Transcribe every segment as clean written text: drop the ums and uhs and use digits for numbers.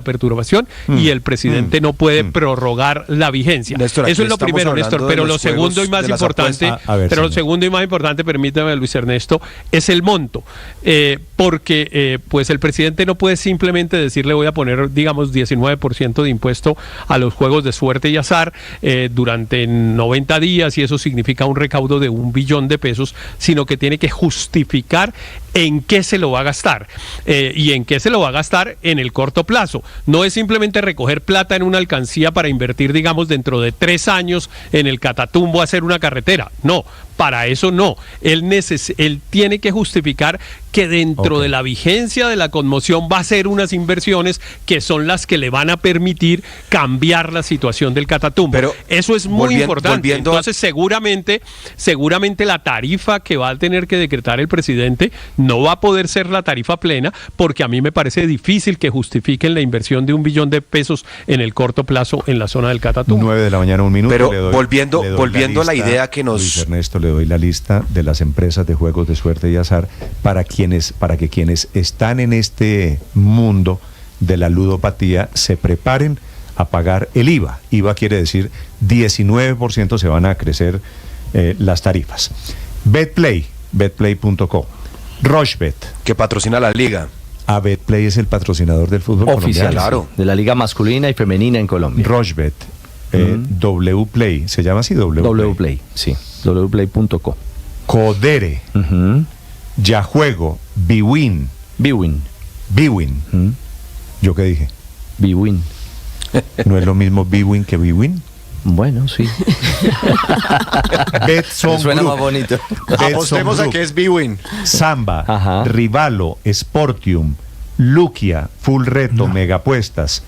perturbación y el presidente no puede prorrogar la vigencia. Néstor, eso es lo primero, Néstor, pero lo segundo y más importante, lo segundo y más importante, permítame, Luis Ernesto, es el monto, porque pues el presidente no puede simplemente decirle voy a poner, digamos, 19% de impuesto a los juegos de suerte y azar durante 90 días y eso significa un recaudo de 1 billón de pesos, sino que tiene que justificar en qué se lo va a gastar y en qué se lo va a gastar en el corto plazo. No es simplemente recoger plata en una alcancía para invertir, digamos, dentro de 3 años en el Catatumbo a hacer una carretera. No, para eso no. Él tiene que justificar que dentro de la vigencia de la conmoción va a hacer unas inversiones que son las que le van a permitir cambiar la situación del Catatumbo. Pero eso es muy importante. Entonces, seguramente la tarifa que va a tener que decretar el presidente no va a poder ser la tarifa plena, porque a mí me parece difícil que justifiquen la inversión de 1 billón de pesos en el corto plazo en la zona del Catatumbo. 9 de la mañana, 1 minuto. Pero volviendo a la idea que nos... Luis Ernesto, le doy la lista de las empresas de juegos de suerte y azar para que quienes están en este mundo de la ludopatía se preparen a pagar el IVA. IVA quiere decir 19% se van a crecer las tarifas. Betplay, betplay.co. Rochebet, que patrocina la liga. Betplay es el patrocinador del fútbol oficial, colombiano. claro, de la liga masculina y femenina en Colombia. Rochebet, Wplay, ¿se llama así? Wplay, sí, wplay.co. Codere, Yajuego, Bwin. ¿Yo qué dije? Bwin. ¿No es lo mismo Bwin que Bwin? Bueno, sí. Betson suena Group. más bonito. Apostemos a que es Bwin. Samba, Ajá. Rivalo, Sportium, Luquia, Full Reto, Megapuestas,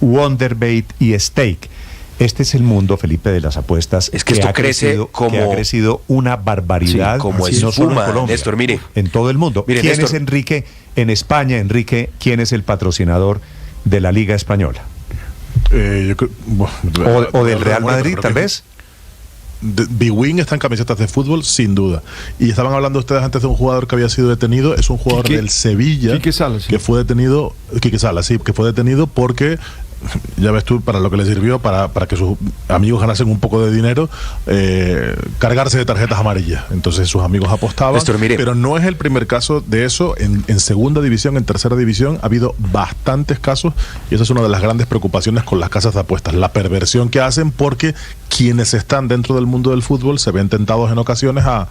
Wonderbait y Stake. Este es el mundo, Felipe, de las apuestas. Es que esto crece que ha crecido una barbaridad. Sí, como no solo en Colombia, Néstor, mire. En todo el mundo. Mire, ¿Quién Néstor, es Enrique? En España, Enrique, ¿quién es el patrocinador de la Liga Española? O del Real Madrid, tal vez. Bwin está en camisetas de fútbol, sin duda. Y estaban hablando ustedes antes de un jugador que había sido detenido. Es un jugador del Sevilla. Quique Salas, sí. Que fue detenido. Quique Salas, sí, que fue detenido porque, ya ves tú, para lo que le sirvió, para que sus amigos ganasen un poco de dinero, cargarse de tarjetas amarillas. Entonces sus amigos apostaban. Néstor, mire. Pero no es el primer caso de eso. En segunda división, en tercera división, ha habido bastantes casos, y esa es una de las grandes preocupaciones con las casas de apuestas, la perversión que hacen, porque quienes están dentro del mundo del fútbol se ven tentados en ocasiones a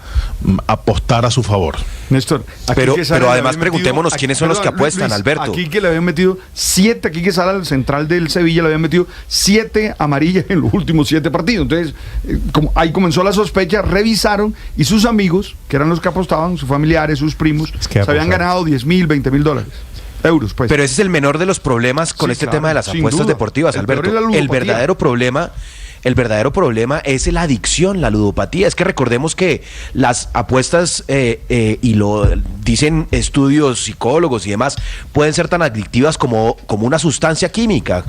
apostar a su favor. Néstor, pero además preguntémonos quiénes son los que apuestan, Luis, Alberto. Aquí que le habían metido 7, aquí que sale al central del Sevilla, le habían metido 7 amarillas en los últimos 7 partidos. Entonces, ahí comenzó la sospecha, revisaron y sus amigos, que eran los que apostaban, sus familiares, sus primos, se habían ganado 10,000, 20,000 dólares. Euros, pues. Pero ese es el menor de los problemas con tema de las apuestas deportivas, Alberto. El verdadero problema es la adicción, la ludopatía. Es que recordemos que las apuestas, y lo dicen estudios psicólogos y demás, pueden ser tan adictivas como una sustancia química,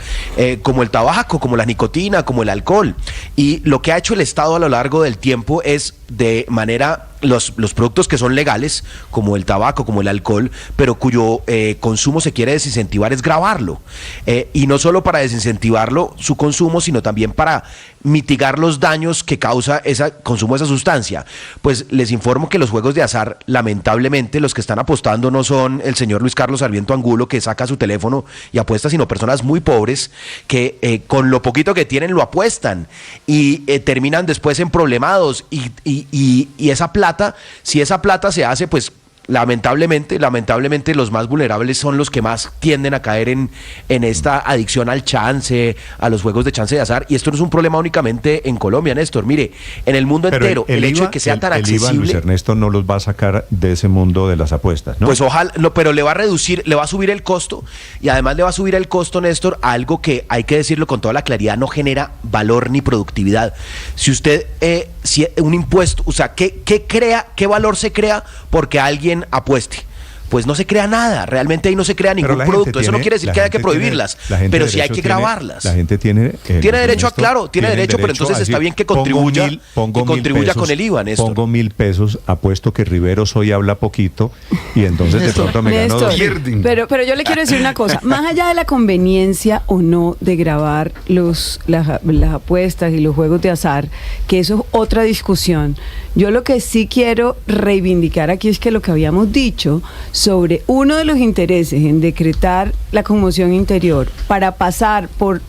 como el tabaco, como la nicotina, como el alcohol. Y lo que ha hecho el Estado a lo largo del tiempo es de manera... Los productos que son legales, como el tabaco, como el alcohol, pero cuyo consumo se quiere desincentivar, es gravarlo. Y no solo para desincentivarlo, su consumo, sino también para mitigar los daños que causa ese consumo de esa sustancia. Pues les informo que los juegos de azar, lamentablemente, los que están apostando no son el señor Luis Carlos Sarmiento Angulo, que saca su teléfono y apuesta, sino personas muy pobres que con lo poquito que tienen lo apuestan y terminan después en problemados y esa plata, si esa plata se hace, pues lamentablemente los más vulnerables son los que más tienden a caer en esta adicción al chance, a los juegos de chance de azar. Y esto no es un problema únicamente en Colombia, Néstor. Mire, en el mundo entero, el hecho de que sea tan accesible... El IVA, Luis Ernesto, no los va a sacar de ese mundo de las apuestas, ¿no? Pues ojalá, pero le va a subir el costo, y además le va a subir el costo, Néstor, a algo que, hay que decirlo con toda la claridad, no genera valor ni productividad. Si usted, si un impuesto, o sea, ¿qué valor se crea porque alguien apueste? pues no se crea nada, realmente ahí no se crea ningún producto. Eso no quiere decir que haya que prohibirlas, pero sí hay que grabarlas. La gente tiene derecho a, claro, tiene derecho, pero entonces está bien que contribuya, con el IVA, Néstor. Pongo 1.000 pesos, apuesto que Riveros hoy habla poquito y entonces de pronto me gano 2.000. Pero yo le quiero decir una cosa, más allá de la conveniencia o no de grabar las apuestas y los juegos de azar, que eso es otra discusión, yo lo que sí quiero reivindicar aquí es que lo que habíamos dicho sobre uno de los intereses en decretar la conmoción interior para pasar por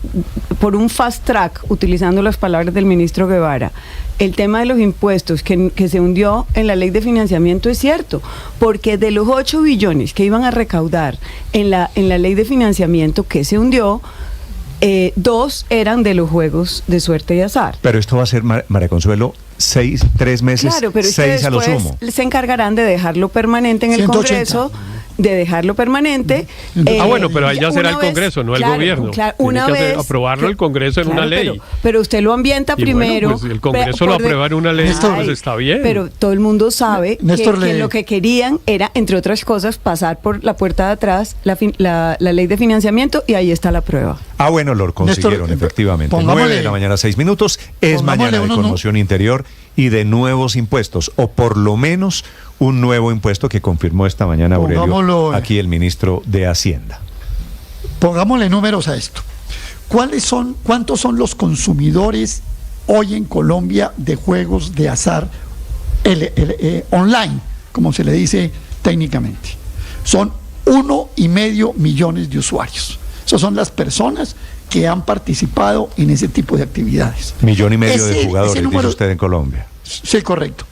un fast track, utilizando las palabras del ministro Guevara, el tema de los impuestos que se hundió en la ley de financiamiento es cierto, porque de los 8 billones que iban a recaudar en la ley de financiamiento que se hundió, 2 eran de los juegos de suerte y azar. Pero esto va a ser, María Consuelo, 3 meses, claro, pero 6 a lo sumo. Se encargarán de dejarlo permanente en el 180. Congreso, de dejarlo permanente. Bueno, pero ahí ya será el Congreso, no el gobierno. Claro, aprobarlo el Congreso en una ley. Pero usted lo ambienta primero. Pues el Congreso lo aprueba en una ley, pues está bien. Pero todo el mundo sabe que lo que querían era, entre otras cosas, pasar por la puerta de atrás la ley de financiamiento y ahí está la prueba. Bueno, lo consiguieron, efectivamente. 9 de la mañana, 6 minutos. Es mañana de conmoción interior y de nuevos impuestos, o por lo menos un nuevo impuesto que confirmó esta mañana Aurelio, aquí el ministro de Hacienda. Pongámosle números a esto. ¿Cuántos son los consumidores hoy en Colombia de juegos de azar online, como se le dice técnicamente? Son 1,5 millones de usuarios. Esas son las personas que han participado en ese tipo de actividades. 1,5 millones de jugadores, dice usted, en Colombia. Sí, correcto,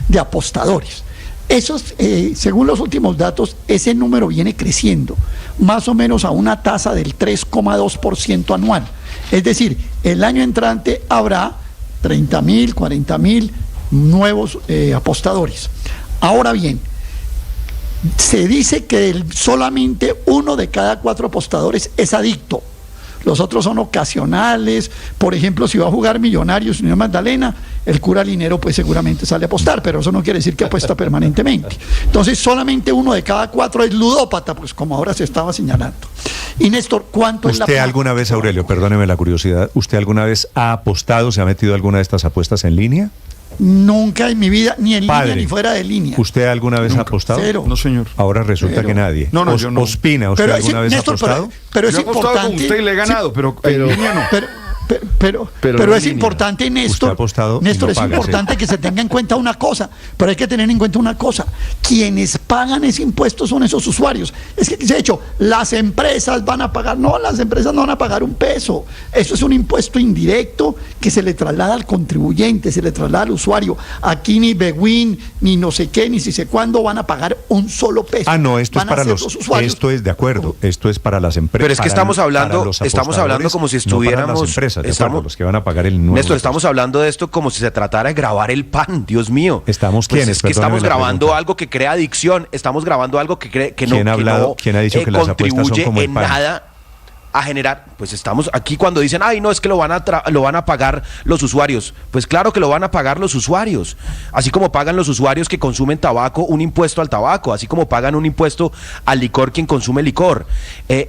de apostadores. Esos, según los últimos datos, ese número viene creciendo, más o menos a una tasa del 3,2% anual. Es decir, el año entrante habrá 30.000, 40.000 nuevos apostadores. Ahora bien, se dice que solamente 1 de cada 4 apostadores es adicto. Los otros son ocasionales. Por ejemplo, si va a jugar Millonarios Unión Magdalena, el cura Linero pues seguramente sale a apostar, pero eso no quiere decir que apuesta permanentemente. Entonces solamente 1 de cada 4 es ludópata, pues como ahora se estaba señalando. Y Néstor, ¿cuánto es la... ¿Usted alguna vez, Aurelio, perdóneme la curiosidad, ¿usted alguna vez ha apostado, se ha metido alguna de estas apuestas en línea? Nunca en mi vida, ni en línea ni fuera de línea. ¿Usted alguna vez ha apostado? Cero. No, señor. Ahora resulta que nadie. No, yo no. ¿Ospina, usted alguna vez ha apostado? Pero es yo he apostado importante. con usted y le he ganado, pero en línea no. Pero es importante, Néstor, es importante que se tenga en cuenta una cosa, pero hay que tener en cuenta una cosa: quienes pagan ese impuesto son esos usuarios. Es que, de hecho, las empresas van a pagar, no, las empresas no van a pagar un peso. Eso es un impuesto indirecto que se le traslada al contribuyente, se le traslada al usuario. Aquí ni Bewin, ni no sé qué, ni si sé cuándo van a pagar un solo peso. No, esto es para los usuarios. Esto es de acuerdo, esto es para las empresas. Pero es que estamos hablando como si estuviéramos... Estamos los que van a pagar el nuevo. Néstor, estamos hablando de esto como si se tratara de grabar el pan, Dios mío. ¿Estamos quiénes? Es que estamos grabando algo que crea adicción, estamos grabando algo que no ¿Quién ha dicho que las apuestas son como el pan? Nada a generar, pues estamos aquí cuando dicen, no, es que lo van a pagar los usuarios. Pues claro que lo van a pagar los usuarios, así como pagan los usuarios que consumen tabaco un impuesto al tabaco, así como pagan un impuesto al licor quien consume licor.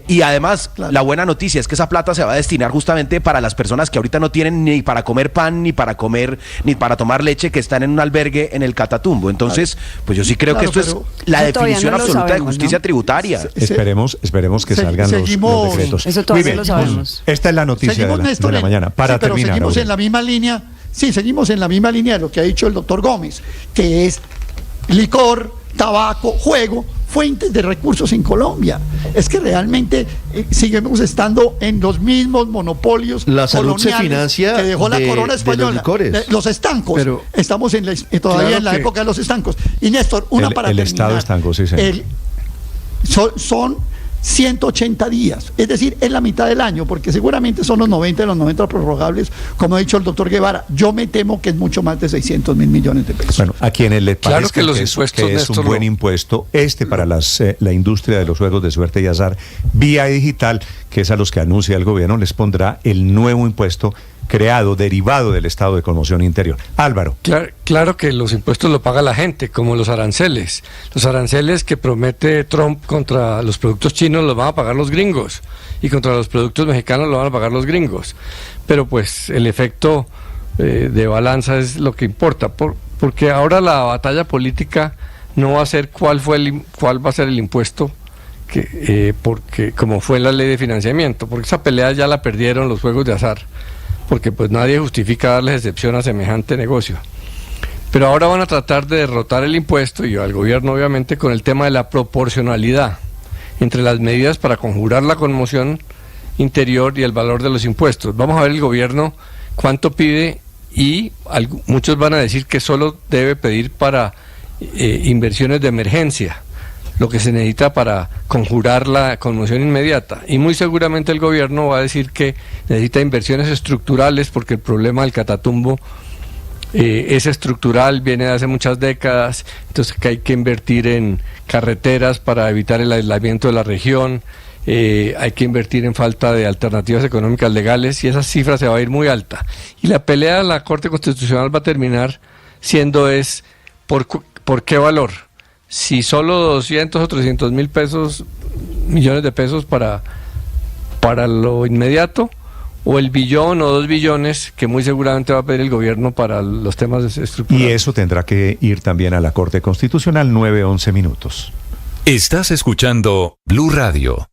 Y además, la buena noticia es que esa plata se va a destinar justamente para las personas que ahorita no tienen ni para comer pan, ni para tomar leche, que están en un albergue en el Catatumbo. Entonces, pues yo sí creo que esto es la definición absoluta de justicia tributaria. Esperemos que salgan los decretos. Eso todavía lo sabemos. Esta es la noticia de la mañana. Para terminar, seguimos en la misma línea. Sí, seguimos en la misma línea de lo que ha dicho el doctor Gómez, que es licor, tabaco, juego, fuentes de recursos en Colombia. Es que realmente seguimos estando en los mismos monopolios. La salud se financia que dejó la corona española. Los estancos. Pero, estamos todavía en la época de los estancos. Y Néstor, para terminar. El estado estanco, sí, señor. Son 180 días, es decir, es la mitad del año, porque seguramente son los 90 prorrogables, como ha dicho el doctor Guevara. Yo me temo que es mucho más de 600.000 millones de pesos. Bueno, a quienes les parece que es un buen impuesto, para la industria de los juegos de suerte y azar, Vía Digital, que es a los que anuncia el gobierno, les pondrá el nuevo impuesto creado, derivado del estado de conmoción interior. Álvaro. Claro que los impuestos lo paga la gente, como los aranceles. Los aranceles que promete Trump contra los productos chinos los van a pagar los gringos, y contra los productos mexicanos lo van a pagar los gringos. Pero pues el efecto de balanza es lo que importa, porque ahora la batalla política no va a ser cuál va a ser el impuesto, porque como fue la ley de financiamiento, porque esa pelea ya la perdieron los juegos de azar, porque pues nadie justifica darles excepción a semejante negocio. Pero ahora van a tratar de derrotar el impuesto, y al gobierno obviamente, con el tema de la proporcionalidad entre las medidas para conjurar la conmoción interior y el valor de los impuestos. Vamos a ver el gobierno cuánto pide, y muchos van a decir que solo debe pedir para inversiones de emergencia, lo que se necesita para conjurar la conmoción inmediata. Y muy seguramente el gobierno va a decir que necesita inversiones estructurales, porque el problema del Catatumbo es estructural, viene de hace muchas décadas, entonces que hay que invertir en carreteras para evitar el aislamiento de la región, hay que invertir en falta de alternativas económicas legales, y esa cifra se va a ir muy alta. Y la pelea de la Corte Constitucional va a terminar siendo ¿por qué valor? Si solo 200 o 300 millones de pesos para lo inmediato, o el billón o 2 billones que muy seguramente va a pedir el gobierno para los temas estructurales. Y eso tendrá que ir también a la Corte Constitucional. 9:11 minutos. Estás escuchando Blue Radio.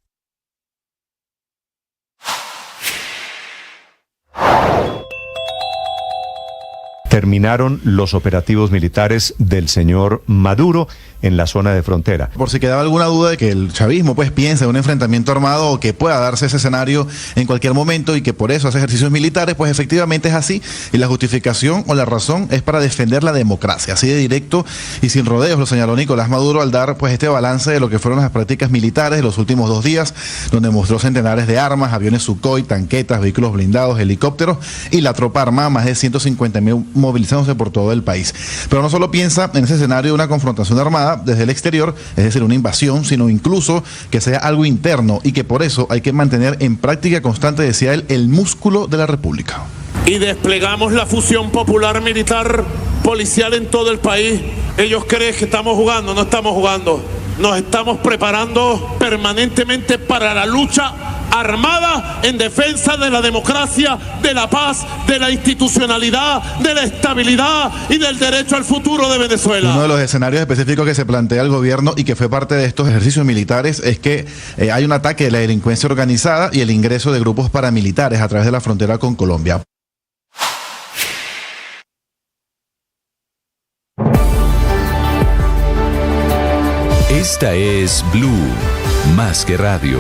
Terminaron los operativos militares del señor Maduro en la zona de frontera. Por si quedaba alguna duda de que el chavismo pues piensa en un enfrentamiento armado, o que pueda darse ese escenario en cualquier momento, y que por eso hace ejercicios militares, pues efectivamente es así, y la justificación o la razón es para defender la democracia, así de directo y sin rodeos lo señaló Nicolás Maduro al dar pues este balance de lo que fueron las prácticas militares de los últimos 2 días, donde mostró centenares de armas, aviones Sukhoi, tanquetas, vehículos blindados, helicópteros, y la tropa armada, más de 150.000 movilizándose por todo el país. Pero no solo piensa en ese escenario de una confrontación armada desde el exterior, es decir, una invasión, sino incluso que sea algo interno, y que por eso hay que mantener en práctica constante, decía él, el músculo de la República. Y desplegamos la fusión popular militar policial en todo el país. Ellos creen que estamos jugando, no estamos jugando. Nos estamos preparando permanentemente para la lucha armada en defensa de la democracia, de la paz, de la institucionalidad, de la estabilidad y del derecho al futuro de Venezuela. Uno de los escenarios específicos que se plantea el gobierno y que fue parte de estos ejercicios militares es que hay un ataque de la delincuencia organizada y el ingreso de grupos paramilitares a través de la frontera con Colombia. Esta es Blue, más que radio.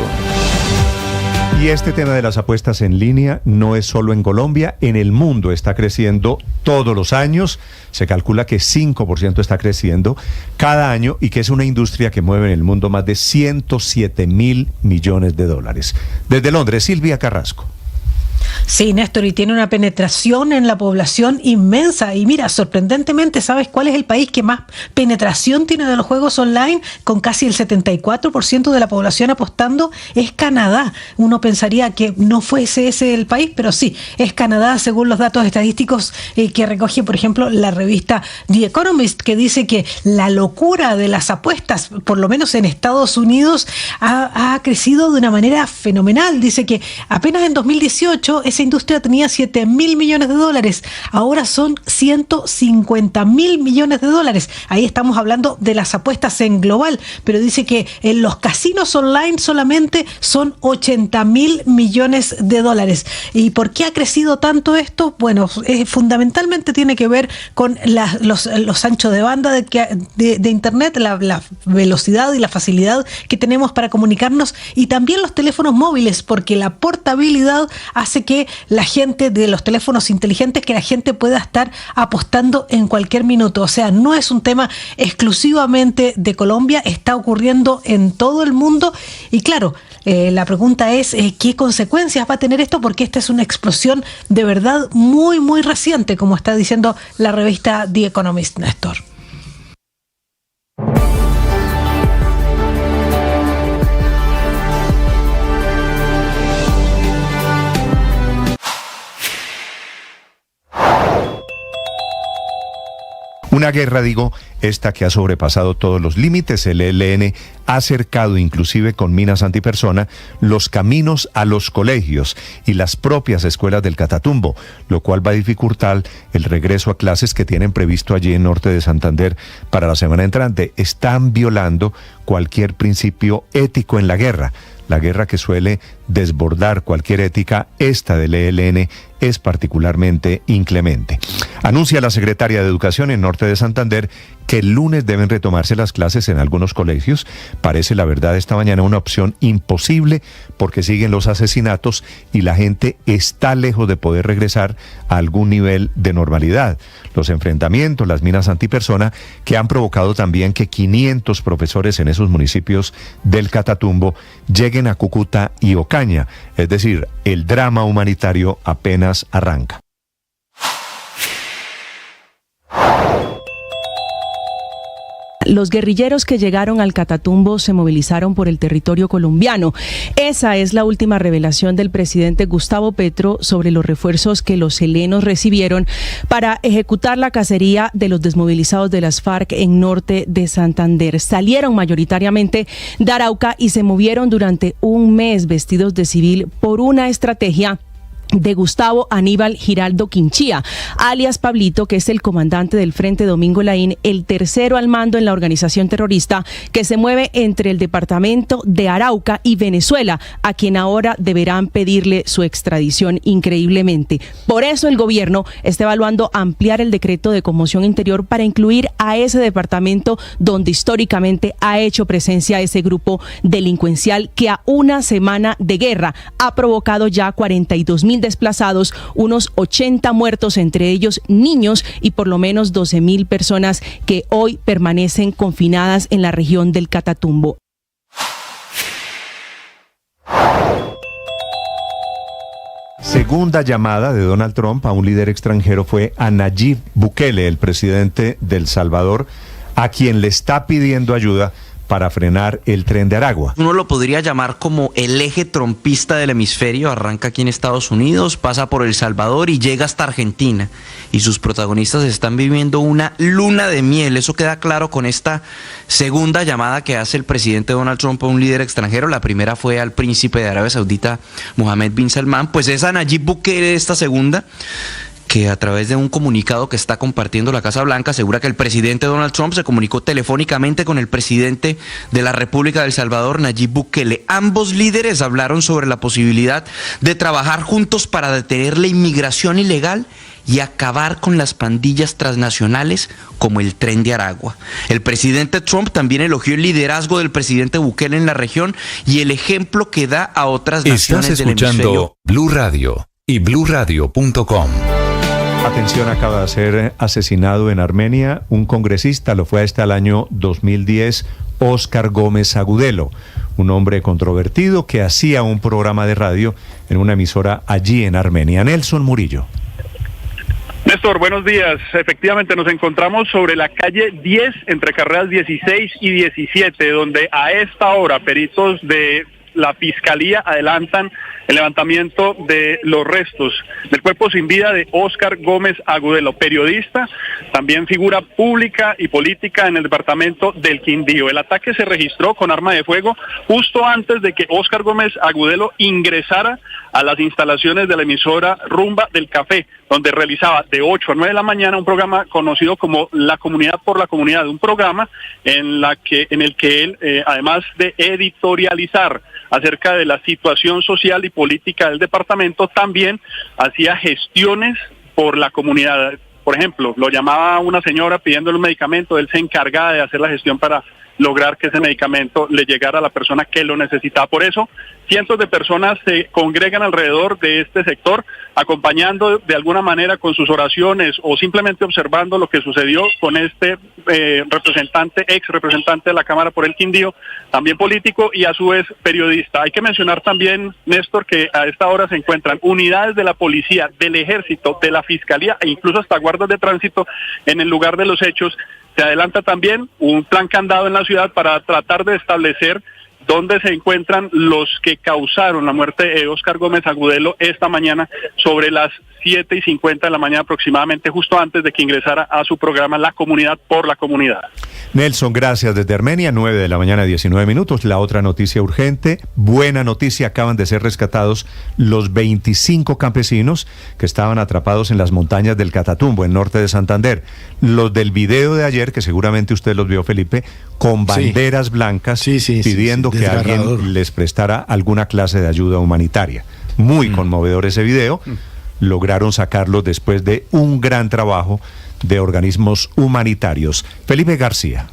Y este tema de las apuestas en línea no es solo en Colombia, en el mundo está creciendo todos los años. Se calcula que 5% está creciendo cada año, y que es una industria que mueve en el mundo más de 107.000 millones de dólares. Desde Londres, Silvia Carrasco. Sí, Néstor, y tiene una penetración en la población inmensa. Y mira, sorprendentemente, ¿sabes cuál es el país que más penetración tiene de los juegos online? Con casi el 74% de la población apostando, es Canadá. Uno pensaría que no fuese ese el país, pero sí, es Canadá, según los datos estadísticos que recoge, por ejemplo, la revista The Economist, que dice que la locura de las apuestas, por lo menos en Estados Unidos, ha crecido de una manera fenomenal. Dice que apenas en 2018 esa industria tenía 7.000 millones de dólares, ahora son 150.000 millones de dólares. Ahí estamos hablando de las apuestas en global, pero dice que en los casinos online solamente son 80.000 millones de dólares. ¿Y por qué ha crecido tanto esto? Bueno, fundamentalmente tiene que ver con los anchos de banda de Internet, la velocidad y la facilidad que tenemos para comunicarnos, y también los teléfonos móviles, porque la portabilidad hace que la gente de los teléfonos inteligentes, que la gente pueda estar apostando en cualquier minuto. O sea, no es un tema exclusivamente de Colombia, está ocurriendo en todo el mundo. Y claro, la pregunta es ¿qué consecuencias va a tener esto? Porque esta es una explosión de verdad muy, muy reciente, como está diciendo la revista The Economist, Néstor. Una guerra, digo, esta que ha sobrepasado todos los límites. El ELN ha cercado, inclusive con minas antipersona, los caminos a los colegios y las propias escuelas del Catatumbo, lo cual va a dificultar el regreso a clases que tienen previsto allí en Norte de Santander para la semana entrante. Están violando cualquier principio ético en la guerra que suele desbordar cualquier ética. Esta del ELN es particularmente inclemente. Anuncia la secretaria de Educación en Norte de Santander que el lunes deben retomarse las clases en algunos colegios. Parece, la verdad, esta mañana una opción imposible porque siguen los asesinatos y la gente está lejos de poder regresar a algún nivel de normalidad. Los enfrentamientos, las minas antipersona, que han provocado también que 500 profesores en esos municipios del Catatumbo lleguen a Cúcuta y Ocaña. Es decir, el drama humanitario apenas arranca. Los guerrilleros que llegaron al Catatumbo se movilizaron por el territorio colombiano. Esa es la última revelación del presidente Gustavo Petro sobre los refuerzos que los helenos recibieron para ejecutar la cacería de los desmovilizados de las FARC en Norte de Santander. Salieron mayoritariamente de Arauca y se movieron durante un mes vestidos de civil por una estrategia de Gustavo Aníbal Giraldo Quinchía, alias Pablito, que es el comandante del Frente Domingo Laín, el tercero al mando en la organización terrorista que se mueve entre el departamento de Arauca y Venezuela, a quien ahora deberán pedirle su extradición increíblemente. Por eso el gobierno está evaluando ampliar el decreto de conmoción interior para incluir a ese departamento donde históricamente ha hecho presencia ese grupo delincuencial que a una semana de guerra ha provocado ya 42.000 desplazados, unos 80 muertos, entre ellos niños, y por lo menos 12.000 personas que hoy permanecen confinadas en la región del Catatumbo. Segunda llamada de Donald Trump a un líder extranjero fue a Nayib Bukele, el presidente de El Salvador, a quien le está pidiendo ayuda para frenar el Tren de Aragua. Uno lo podría llamar como el eje trompista del hemisferio. Arranca aquí en Estados Unidos, pasa por El Salvador y llega hasta Argentina. Y sus protagonistas están viviendo una luna de miel. Eso queda claro con esta segunda llamada que hace el presidente Donald Trump a un líder extranjero. La primera fue al príncipe de Arabia Saudita, Mohammed bin Salman. Pues es a Nayib Bukele esta segunda, que a través de un comunicado que está compartiendo la Casa Blanca asegura que el presidente Donald Trump se comunicó telefónicamente con el presidente de la República de El Salvador, Nayib Bukele. Ambos líderes hablaron sobre la posibilidad de trabajar juntos para detener la inmigración ilegal y acabar con las pandillas transnacionales como el Tren de Aragua. El presidente Trump también elogió el liderazgo del presidente Bukele en la región y el ejemplo que da a otras naciones del hemisferio. Estás escuchando Blue Radio y BlueRadio.com. Atención, acaba de ser asesinado en Armenia un congresista, lo fue hasta el año 2010, Óscar Gómez Agudelo, un hombre controvertido que hacía un programa de radio en una emisora allí en Armenia. Nelson Murillo. Néstor, buenos días. Efectivamente nos encontramos sobre la calle 10 entre carreras 16 y 17, donde a esta hora peritos de la Fiscalía adelantan el levantamiento de los restos del cuerpo sin vida de Óscar Gómez Agudelo, periodista, también figura pública y política en el departamento del Quindío. El ataque se registró con arma de fuego justo antes de que Óscar Gómez Agudelo ingresara a las instalaciones de la emisora Rumba del Café, donde realizaba de 8 a 9 de la mañana un programa conocido como La Comunidad por la Comunidad, un programa en el que él, además de editorializar acerca de la situación social y política del departamento, también hacía gestiones por la comunidad. Por ejemplo, lo llamaba una señora pidiéndole un medicamento, él se encargaba de hacer la gestión para lograr que ese medicamento le llegara a la persona que lo necesitaba. Por eso, cientos de personas se congregan alrededor de este sector, acompañando de alguna manera con sus oraciones o simplemente observando lo que sucedió con este ex representante de la Cámara por el Quindío, también político y a su vez periodista. Hay que mencionar también, Néstor, que a esta hora se encuentran unidades de la policía, del ejército, de la fiscalía e incluso hasta guardas de tránsito en el lugar de los hechos. Se adelanta también un plan candado en la ciudad para tratar de establecer donde se encuentran los que causaron la muerte de Óscar Gómez Agudelo esta mañana sobre las 7:50 de la mañana aproximadamente, justo antes de que ingresara a su programa La Comunidad por la Comunidad. Nelson, gracias. Desde Armenia, 9 de la mañana, 19 minutos. La otra noticia urgente, buena noticia, acaban de ser rescatados los 25 campesinos que estaban atrapados en las montañas del Catatumbo, en norte de Santander. Los del video de ayer, que seguramente usted los vio, Felipe, con banderas blancas pidiendo que alguien les prestara alguna clase de ayuda humanitaria. Muy conmovedor ese video. Lograron sacarlos después de un gran trabajo de organismos humanitarios. Felipe García.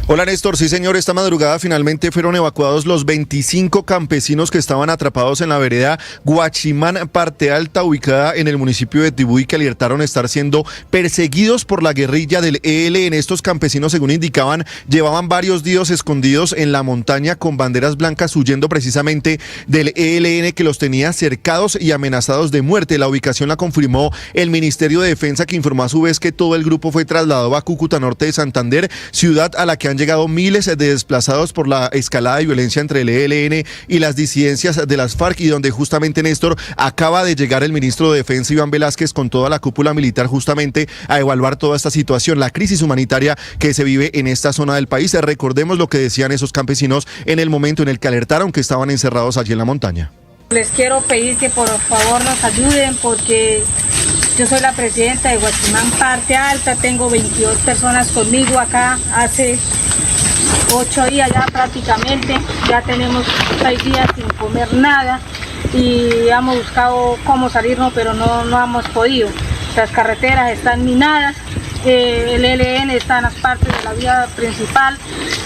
Hola Néstor, sí señor, esta madrugada finalmente fueron evacuados los 25 campesinos que estaban atrapados en la vereda Guachimán, Parte Alta, ubicada en el municipio de Tibú, y que alertaron estar siendo perseguidos por la guerrilla del ELN. Estos campesinos, según indicaban, llevaban varios días escondidos en la montaña con banderas blancas, huyendo precisamente del ELN, que los tenía cercados y amenazados de muerte. La ubicación la confirmó el Ministerio de Defensa, que informó a su vez que todo el grupo fue trasladado a Cúcuta, norte de Santander, ciudad a la que han llegado miles de desplazados por la escalada de violencia entre el ELN y las disidencias de las FARC, y donde justamente, Néstor, acaba de llegar el ministro de Defensa, Iván Velázquez, con toda la cúpula militar justamente a evaluar toda esta situación, la crisis humanitaria que se vive en esta zona del país. Recordemos lo que decían esos campesinos en el momento en el que alertaron que estaban encerrados allí en la montaña. Les quiero pedir que por favor nos ayuden, porque yo soy la presidenta de Guachimán Parte Alta, tengo 22 personas conmigo acá, hace 8 días ya prácticamente, ya tenemos 6 días sin comer nada y hemos buscado cómo salirnos, pero no hemos podido. Las carreteras están minadas, el ELN está en las partes de la vía principal.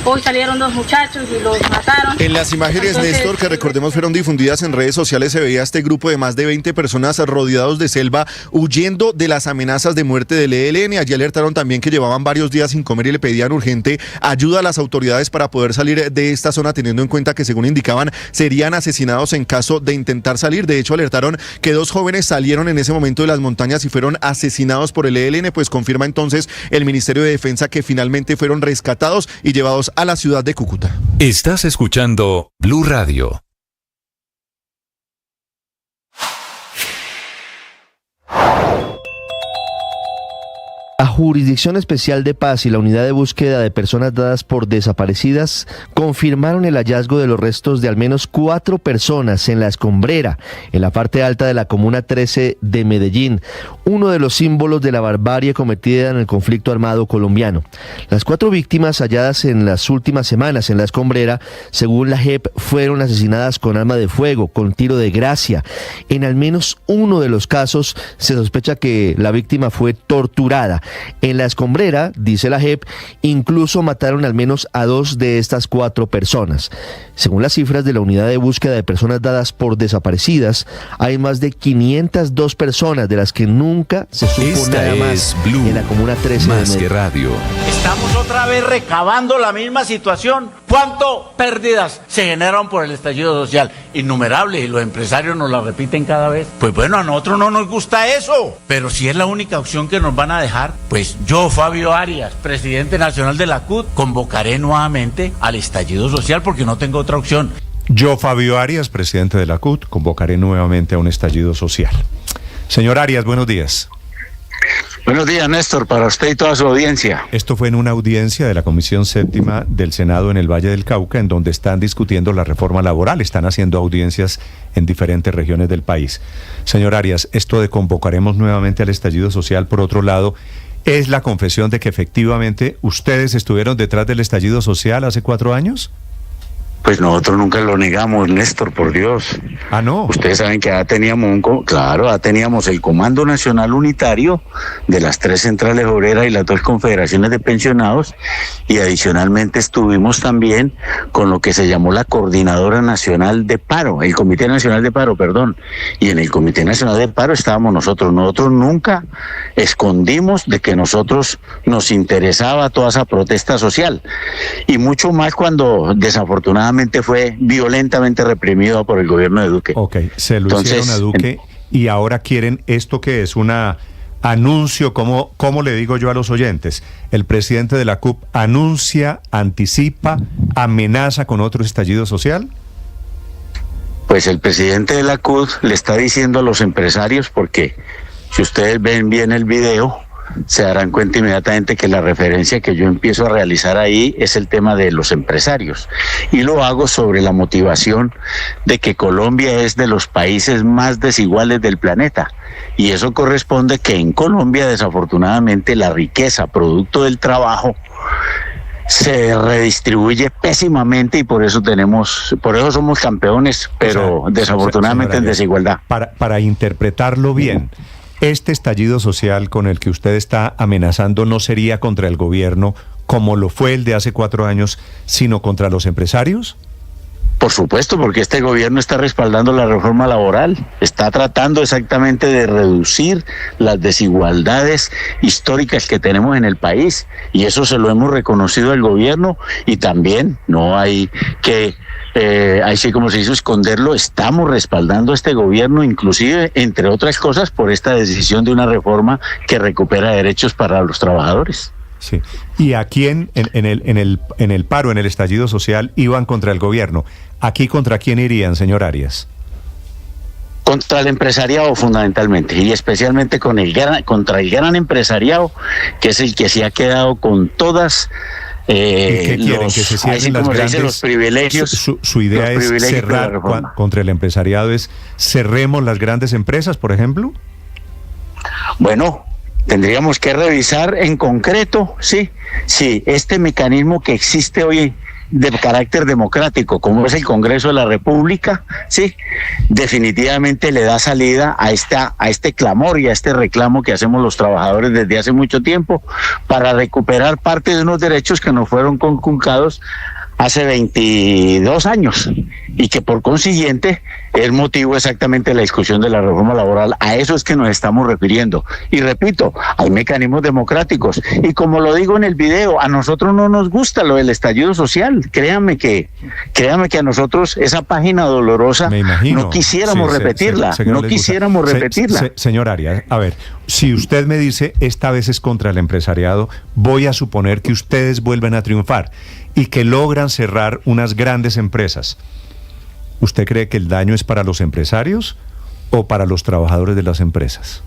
Hoy salieron 2 muchachos y los mataron. En las imágenes, Néstor, que recordemos fueron difundidas en redes sociales, se veía este grupo de más de 20 personas rodeados de selva, huyendo de las amenazas de muerte del ELN. Allí alertaron también que llevaban varios días sin comer y le pedían urgente ayuda a las autoridades para poder salir de esta zona, teniendo en cuenta que, según indicaban, serían asesinados en caso de intentar salir. De hecho, alertaron que 2 jóvenes salieron en ese momento de las montañas y fueron asesinados por el ELN, pues confirma entonces el Ministerio de Defensa que finalmente fueron rescatados y llevados a la ciudad de Cúcuta. Estás escuchando Blue Radio. La Jurisdicción Especial de Paz y la Unidad de Búsqueda de Personas Dadas por Desaparecidas confirmaron el hallazgo de los restos de al menos 4 personas en La Escombrera, en la parte alta de la Comuna 13 de Medellín, uno de los símbolos de la barbarie cometida en el conflicto armado colombiano. Las 4 víctimas halladas en las últimas semanas en La Escombrera, según la JEP, fueron asesinadas con arma de fuego, con tiro de gracia. En al menos uno de los casos se sospecha que la víctima fue torturada. En La Escombrera, dice la JEP, incluso mataron al menos a 2 de estas 4 personas. Según las cifras de la Unidad de Búsqueda de Personas Dadas por Desaparecidas, hay más de 502 personas de las que nunca se supo nada más en la Comuna 13 de Medellín. Radio. Estamos otra vez recabando la misma situación. ¿Cuántas pérdidas se generaron por el estallido social? Innumerables, y los empresarios nos la repiten cada vez. Pues bueno, a nosotros no nos gusta eso, pero si es la única opción que nos van a dejar, pues yo, Fabio Arias, presidente nacional de la CUT, convocaré nuevamente al estallido social porque no tengo otra opción. Yo, Fabio Arias, presidente de la CUT, convocaré nuevamente a un estallido social. Señor Arias, buenos días. Buenos días, Néstor, para usted y toda su audiencia. Esto fue en una audiencia de la Comisión Séptima del Senado en el Valle del Cauca, en donde están discutiendo la reforma laboral. Están haciendo audiencias en diferentes regiones del país. Señor Arias, esto de convocaremos nuevamente al estallido social, por otro lado, ¿es la confesión de que efectivamente ustedes estuvieron detrás del estallido social hace 4 años? Pues nosotros nunca lo negamos, Néstor, por Dios. Ah, ¿no? Ustedes saben que ya teníamos el Comando Nacional Unitario de las 3 centrales obreras y las 2 confederaciones de pensionados, y adicionalmente estuvimos también con lo que se llamó la Coordinadora Nacional de Paro, el Comité Nacional de Paro, perdón. Y en el Comité Nacional de Paro estábamos nosotros. Nosotros nunca escondimos de que nosotros nos interesaba toda esa protesta social, y mucho más cuando desafortunadamente fue violentamente reprimido por el gobierno de Duque. Ok, se lo hicieron a Duque y ahora quieren esto que es una anuncio, ¿cómo le digo yo a los oyentes? El presidente de la CUP anuncia, anticipa, amenaza con otro estallido social. Pues el presidente de la CUT le está diciendo a los empresarios, porque si ustedes ven bien el video, se darán cuenta inmediatamente que la referencia que yo empiezo a realizar ahí es el tema de los empresarios. Y lo hago sobre la motivación de que Colombia es de los países más desiguales del planeta. Y eso corresponde que en Colombia, desafortunadamente, la riqueza producto del trabajo se redistribuye pésimamente y por eso somos campeones, pero desafortunadamente en desigualdad. Para interpretarlo bien, ¿este estallido social con el que usted está amenazando no sería contra el gobierno como lo fue el de hace 4 años, sino contra los empresarios? Por supuesto, porque este gobierno está respaldando la reforma laboral, está tratando exactamente de reducir las desigualdades históricas que tenemos en el país, y eso se lo hemos reconocido al gobierno, y también no hay que, así como se hizo esconderlo, estamos respaldando a este gobierno, inclusive, entre otras cosas, por esta decisión de una reforma que recupera derechos para los trabajadores. Sí. ¿Y a quién en el paro, en el estallido social, iban contra el gobierno? ¿Aquí contra quién irían, señor Arias? Contra el empresariado fundamentalmente, y especialmente contra el gran empresariado, que es el que se ha quedado con todas los privilegios. Su idea es cerrar contra el empresariado, es cerremos las grandes empresas, por ejemplo. Bueno, tendríamos que revisar en concreto, sí, este mecanismo que existe hoy de carácter democrático, como es el Congreso de la República, sí, definitivamente le da salida a este clamor y a este reclamo que hacemos los trabajadores desde hace mucho tiempo para recuperar parte de unos derechos que nos fueron conculcados hace 22 años y que por consiguiente es motivo exactamente de la discusión de la reforma laboral. A eso es que nos estamos refiriendo. Y repito, hay mecanismos democráticos. Y como lo digo en el video, a nosotros no nos gusta lo del estallido social. Créame que a nosotros esa página dolorosa no quisiéramos repetirla. Señor Arias, a ver, si usted me dice esta vez es contra el empresariado, voy a suponer que ustedes vuelven a triunfar y que logran cerrar unas grandes empresas. ¿Usted cree que el daño es para los empresarios o para los trabajadores de las empresas?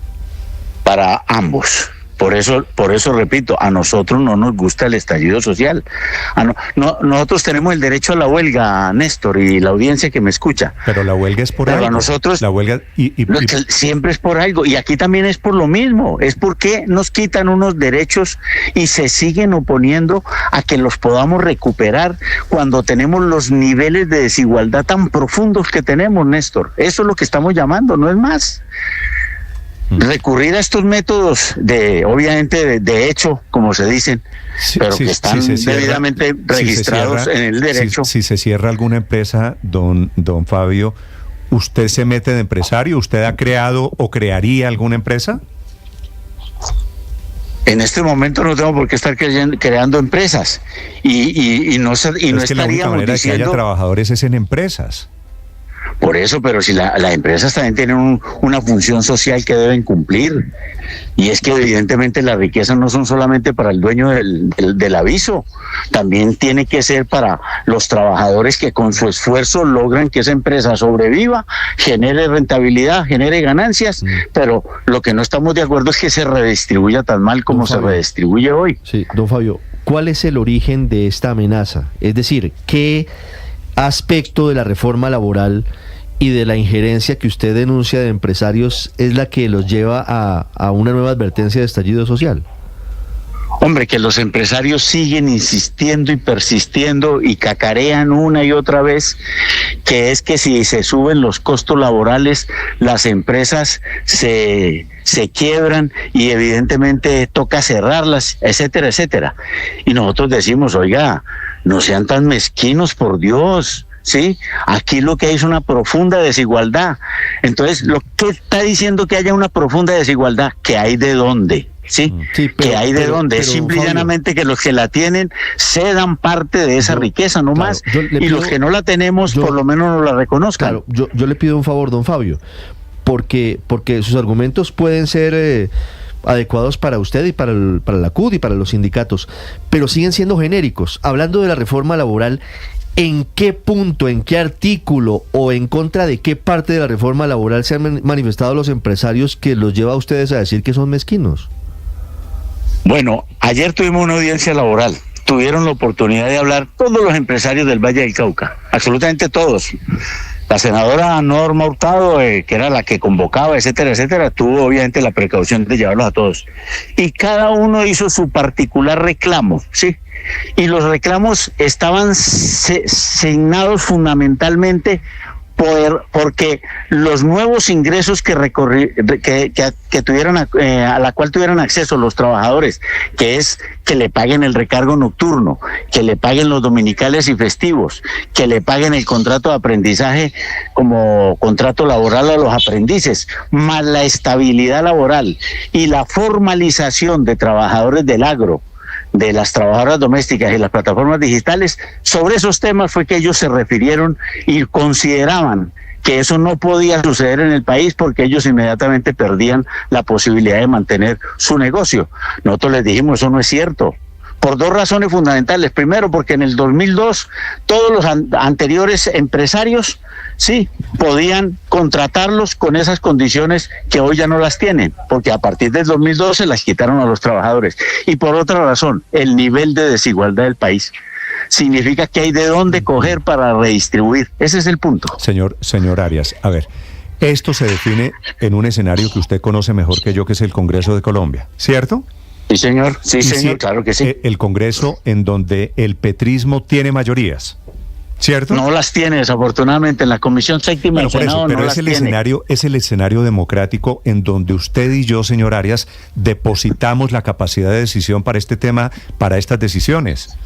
Para ambos. Por eso repito, a nosotros no nos gusta el estallido social. Nosotros tenemos el derecho a la huelga, Néstor, y la audiencia que me escucha. Pero la huelga es por algo. Pero a nosotros la huelga siempre es por algo, y aquí también es por lo mismo. Es porque nos quitan unos derechos y se siguen oponiendo a que los podamos recuperar cuando tenemos los niveles de desigualdad tan profundos que tenemos, Néstor. Eso es lo que estamos llamando, no es más. Recurrir a estos métodos obviamente de hecho, como se dicen, pero que están debidamente registrados en el derecho. Si se cierra alguna empresa, don Fabio, ¿usted se mete de empresario? ¿Usted ha creado o crearía alguna empresa? En este momento no tengo por qué estar creando empresas y no estaríamos la única manera diciendo de que haya trabajadores es en empresas. Por eso, pero si las empresas también tienen una función social que deben cumplir, y es que evidentemente las riquezas no son solamente para el dueño del aviso, también tiene que ser para los trabajadores que con su esfuerzo logran que esa empresa sobreviva, genere rentabilidad, genere ganancias, pero lo que no estamos de acuerdo es que se redistribuya tan mal como se redistribuye hoy. Sí, don Fabio, ¿cuál es el origen de esta amenaza? Es decir, ¿qué aspecto de la reforma laboral y de la injerencia que usted denuncia de empresarios es la que los lleva a una nueva advertencia de estallido social? Hombre, que los empresarios siguen insistiendo y persistiendo y cacarean una y otra vez, que es que si se suben los costos laborales, las empresas se quiebran y evidentemente toca cerrarlas, etcétera, etcétera. Y nosotros decimos, oiga, no sean tan mezquinos, por Dios, ¿sí? Aquí lo que hay es una profunda desigualdad. Entonces, lo que está diciendo que haya una profunda desigualdad, que hay de dónde, ¿sí? Que hay de dónde. Es simple y llanamente que los que la tienen cedan parte de esa riqueza, no más, y los que no la tenemos, por lo menos no la reconozcan. Claro, yo le pido un favor, don Fabio, porque sus argumentos pueden ser adecuados para usted y para la CUT y para los sindicatos, pero siguen siendo genéricos. Hablando de la reforma laboral, ¿en qué punto, en qué artículo o en contra de qué parte de la reforma laboral se han manifestado los empresarios que los lleva a ustedes a decir que son mezquinos? Bueno, ayer tuvimos una audiencia laboral. Tuvieron la oportunidad de hablar todos los empresarios del Valle del Cauca, absolutamente todos. La senadora Norma Hurtado, que era la que convocaba, etcétera, etcétera, tuvo obviamente la precaución de llevarlos a todos. Y cada uno hizo su particular reclamo, ¿sí? Y los reclamos estaban signados fundamentalmente porque los nuevos ingresos que tuvieran a la cual tuvieran acceso los trabajadores, que es que le paguen el recargo nocturno, que le paguen los dominicales y festivos, que le paguen el contrato de aprendizaje como contrato laboral a los aprendices, más la estabilidad laboral y la formalización de trabajadores del agro, de las trabajadoras domésticas y las plataformas digitales. Sobre esos temas fue que ellos se refirieron y consideraban que eso no podía suceder en el país porque ellos inmediatamente perdían la posibilidad de mantener su negocio. Nosotros les dijimos, eso no es cierto, por dos razones fundamentales. Primero, porque en el 2002 todos los anteriores empresarios sí podían contratarlos con esas condiciones que hoy ya no las tienen, porque a partir del 2002 se las quitaron a los trabajadores. Y por otra razón, el nivel de desigualdad del país significa que hay de dónde coger para redistribuir. Ese es el punto. Señor Arias, a ver, esto se define en un escenario que usted conoce mejor que yo, que es el Congreso de Colombia, ¿cierto? Sí, señor, claro que sí. El Congreso en donde el petrismo tiene mayorías, ¿cierto? No las tiene, desafortunadamente, en la Comisión Séptima del Senado no las tiene. Es el escenario democrático en donde usted y yo, señor Arias, depositamos la capacidad de decisión para este tema, para estas decisiones.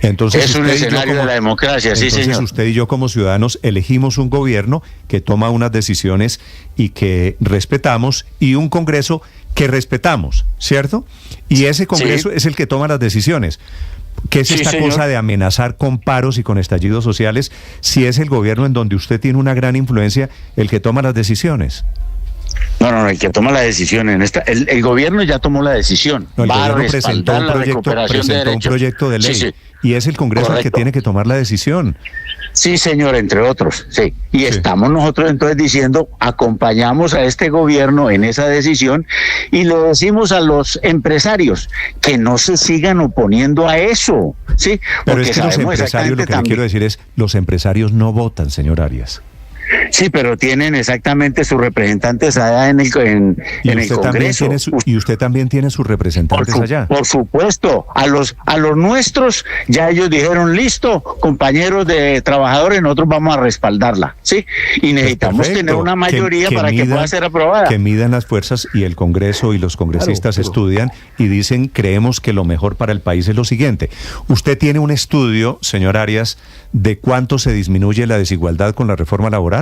Entonces, es un escenario de la democracia, sí, señor. Entonces usted y yo como ciudadanos elegimos un gobierno que toma unas decisiones y que respetamos, y un Congreso que respetamos, ¿cierto? Y ese Congreso es el que toma las decisiones. ¿Qué es esta cosa de amenazar con paros y con estallidos sociales si es el gobierno en donde usted tiene una gran influencia el que toma las decisiones? No, el que toma la decisión el gobierno ya tomó la decisión. No, el gobierno presentó un proyecto de ley, sí. Y es el Congreso el que tiene que tomar la decisión. Sí, señor, entre otros, sí. Y estamos nosotros entonces diciendo, acompañamos a este gobierno en esa decisión y le decimos a los empresarios que no se sigan oponiendo a eso, ¿sí? Pero es que los empresarios, lo que le quiero decir es, los empresarios no votan, señor Arias. Sí, pero tienen exactamente sus representantes allá en el Congreso. Y usted también tiene sus representantes allá. Por supuesto, a los nuestros ya ellos dijeron, listo, compañeros de trabajadores, nosotros vamos a respaldarla, ¿sí? Y necesitamos tener una mayoría para que pueda ser aprobada. Que midan las fuerzas, y el Congreso y los congresistas estudian y dicen, creemos que lo mejor para el país es lo siguiente. Usted tiene un estudio, señor Arias, de cuánto se disminuye la desigualdad con la reforma laboral.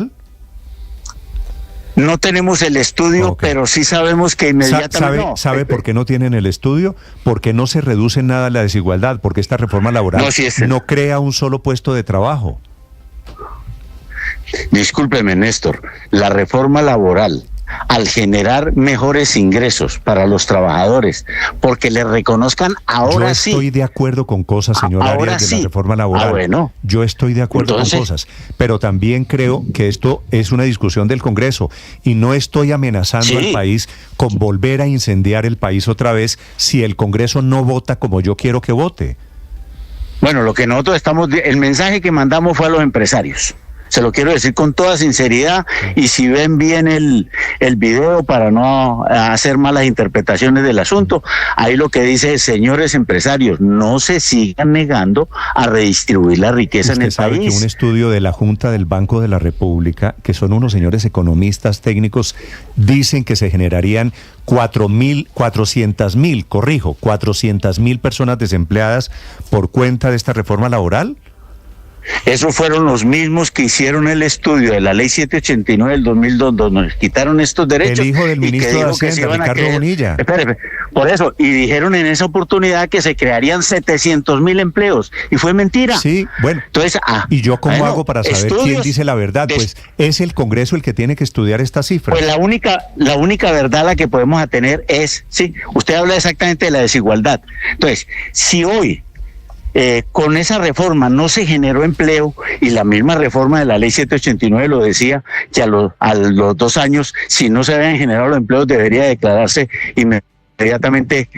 No tenemos el estudio, pero sí sabemos que inmediatamente... ¿Sabe por qué no tienen el estudio? Porque no se reduce en nada la desigualdad, porque esta reforma laboral no crea un solo puesto de trabajo. Discúlpeme, Néstor, la reforma laboral, al generar mejores ingresos para los trabajadores, porque le reconozcan ahora sí. Yo estoy de acuerdo con cosas, señor Arias, de la reforma laboral. Bueno. Yo estoy de acuerdo con cosas, pero también creo que esto es una discusión del Congreso y no estoy amenazando al país con volver a incendiar el país otra vez si el Congreso no vota como yo quiero que vote. Bueno, lo que nosotros el mensaje que mandamos fue a los empresarios. Se lo quiero decir con toda sinceridad, y si ven bien el video para no hacer malas interpretaciones del asunto, ahí lo que dice es, señores empresarios, no se sigan negando a redistribuir la riqueza en el sabe país. Que un estudio de la Junta del Banco de la República, que son unos señores economistas técnicos, dicen que se generarían 400,000 personas desempleadas por cuenta de esta reforma laboral. Esos fueron los mismos que hicieron el estudio de la ley 789 del 2002, donde nos quitaron estos derechos. El hijo del ministro de Hacienda, Ricardo Bonilla. Espéreme, Por eso, y dijeron en esa oportunidad que se crearían 700.000 empleos, y fue mentira. Sí, bueno. Entonces, ¿y yo cómo hago para saber quién dice la verdad? Pues es el Congreso el que tiene que estudiar estas cifras. Pues la única verdad la que podemos tener es, sí, usted habla exactamente de la desigualdad. Entonces, si hoy con esa reforma no se generó empleo, y la misma reforma de la ley 789 lo decía, que a los 2 años, si no se habían generado los empleos, debería declararse inmediatamente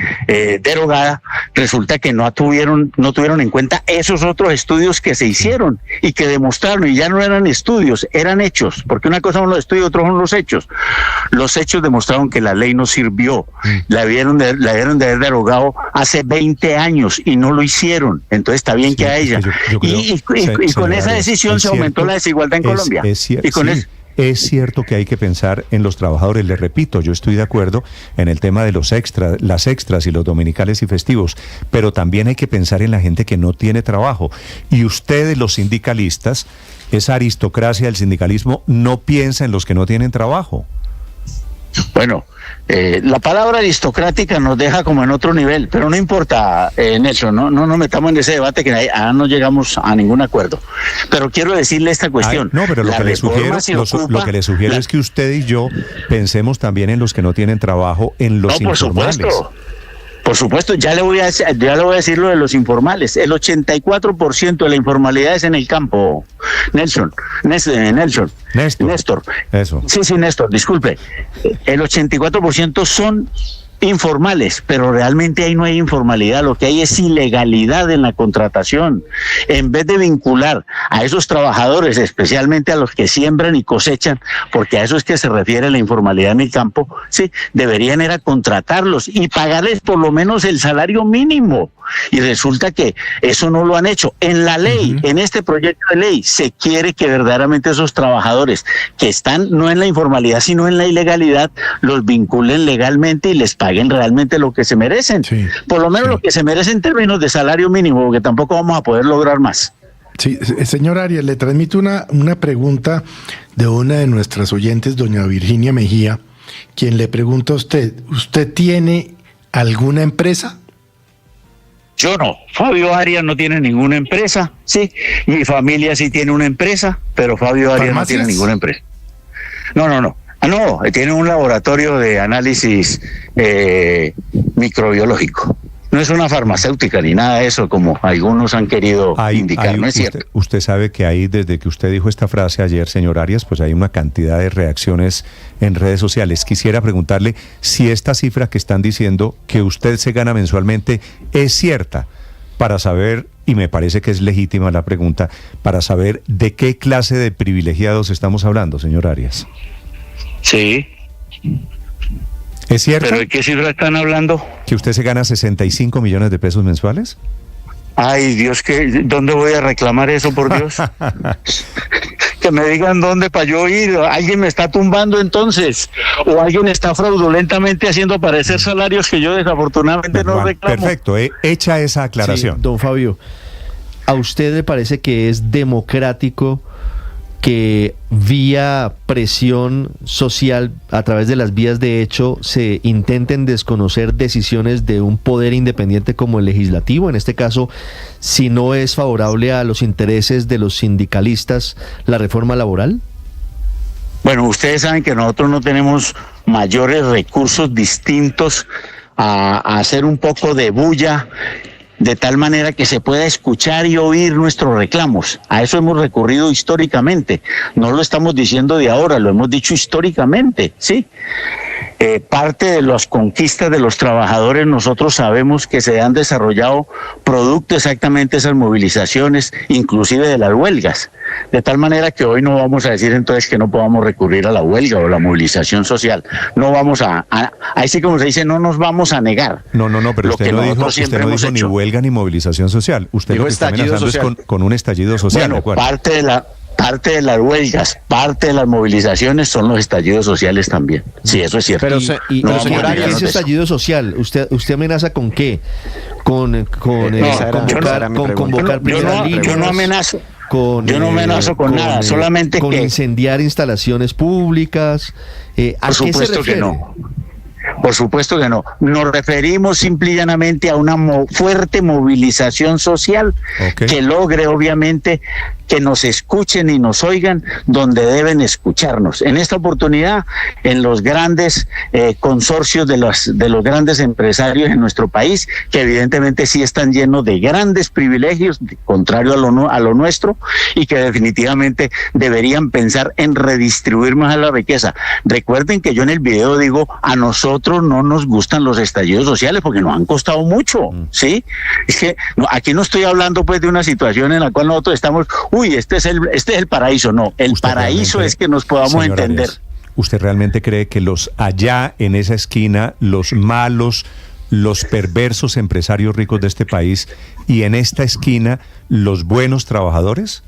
derogada. Resulta que no tuvieron en cuenta esos otros estudios que se hicieron y que demostraron, y ya no eran estudios, eran hechos, porque una cosa son los estudios, otros son los hechos. Los hechos demostraron que la ley no sirvió, la debieron de haber derogado hace 20 años y no lo hicieron. Entonces está bien que a ella. Yo creo, y con esa decisión se aumentó la desigualdad en Colombia. Es cierto que hay que pensar en los trabajadores, les repito, yo estoy de acuerdo en el tema de las extras y los dominicales y festivos, pero también hay que pensar en la gente que no tiene trabajo. Y ustedes, los sindicalistas, esa aristocracia del sindicalismo, no piensa en los que no tienen trabajo. Bueno, la palabra aristocrática nos deja como en otro nivel, pero no importa, Nelson, no nos metamos en ese debate que no llegamos a ningún acuerdo. Pero quiero decirle esta cuestión. No, pero lo que le sugiero es que usted y yo pensemos también en los que no tienen trabajo, en los informales. Por supuesto, ya le voy a decir lo de los informales. El 84% de la informalidad es en el campo, Néstor. Eso. Sí, Néstor, disculpe. El 84% son informales, pero realmente ahí no hay informalidad, lo que hay es ilegalidad en la contratación. En vez de vincular a esos trabajadores, especialmente a los que siembran y cosechan, porque a eso es que se refiere la informalidad en el campo, sí, deberían era contratarlos y pagarles por lo menos el salario mínimo. Y resulta que eso no lo han hecho. En la ley, en este proyecto de ley, se quiere que verdaderamente esos trabajadores que están no en la informalidad, sino en la ilegalidad, los vinculen legalmente y les paguen realmente lo que se merecen. Sí, por lo menos lo que se merecen en términos de salario mínimo, porque tampoco vamos a poder lograr más. Sí, señor Arias, le transmito una pregunta de una de nuestras oyentes, doña Virginia Mejía, quien le pregunta a ¿usted tiene alguna empresa? Yo no. Fabio Arias no tiene ninguna empresa, sí. Mi familia sí tiene una empresa, pero Fabio Arias no tiene ninguna empresa. No. No, tiene un laboratorio de análisis microbiológico. No es una farmacéutica ni nada de eso, como algunos han querido indicar, no es cierto. Usted sabe que ahí, desde que usted dijo esta frase ayer, señor Arias, pues hay una cantidad de reacciones en redes sociales. Quisiera preguntarle si esta cifra que están diciendo que usted se gana mensualmente es cierta, para saber, y me parece que es legítima la pregunta, para saber de qué clase de privilegiados estamos hablando, señor Arias. Sí. ¿Es cierto? ¿Pero de qué cifra están hablando? ¿Que usted se gana 65 millones de pesos mensuales? Ay, Dios, ¿dónde voy a reclamar eso, por Dios? Que me digan dónde para yo ir. Alguien me está tumbando entonces, o alguien está fraudulentamente haciendo aparecer salarios que yo desafortunadamente no reclamo. Perfecto, hecha esa aclaración. Sí, don Fabio, ¿a usted le parece que es democrático que vía presión social, a través de las vías de hecho, se intenten desconocer decisiones de un poder independiente como el legislativo? En este caso, si no es favorable a los intereses de los sindicalistas, la reforma laboral. Bueno, ustedes saben que nosotros no tenemos mayores recursos distintos a hacer un poco de bulla, de tal manera que se pueda escuchar y oír nuestros reclamos. A eso hemos recurrido históricamente. No lo estamos diciendo de ahora, lo hemos dicho históricamente, ¿sí? Parte de las conquistas de los trabajadores, nosotros sabemos que se han desarrollado producto exactamente esas movilizaciones, inclusive de las huelgas. De tal manera que hoy no vamos a decir entonces que no podamos recurrir a la huelga o la movilización social. No vamos ahí sí, como se dice, no nos vamos a negar. No, pero usted no dijo ni huelga ni movilización social. Usted lo que está amenazando es con un estallido social. Bueno, parte de las huelgas, parte de las movilizaciones son los estallidos sociales también. Sí, eso es cierto. Pero señor Arias, ese estallido social, ¿usted amenaza con qué? Con convocar primera línea. Yo no amenazo. Yo no amenazo con nada, solamente con incendiar instalaciones públicas. Por supuesto que no. Por supuesto que no. Nos referimos simple y llanamente a una fuerte movilización social que logre, obviamente, que nos escuchen y nos oigan donde deben escucharnos. En esta oportunidad, en los grandes consorcios de los grandes empresarios en nuestro país, que evidentemente sí están llenos de grandes privilegios, contrario a lo nuestro, y que definitivamente deberían pensar en redistribuir más la riqueza. Recuerden que yo en el video digo, a nosotros no nos gustan los estallidos sociales porque nos han costado mucho, ¿sí? Es que aquí no estoy hablando pues de una situación en la cual nosotros estamos, este es el paraíso. No, el paraíso es que nos podamos entender. Arias, ¿usted realmente cree que los allá en esa esquina, los malos, los perversos empresarios ricos de este país, y en esta esquina, los buenos trabajadores?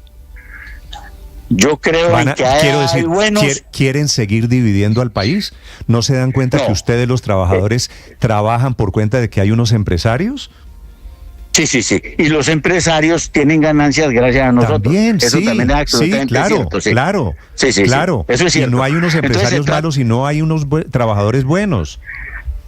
Yo creo que hay buenos... ¿Quieren seguir dividiendo al país? ¿No se dan cuenta que ustedes, los trabajadores, trabajan por cuenta de que hay unos empresarios? Sí. Y los empresarios tienen ganancias gracias a nosotros. También, eso también es absolutamente cierto. Claro. Eso es cierto. Y no hay unos empresarios malos y no hay unos trabajadores buenos.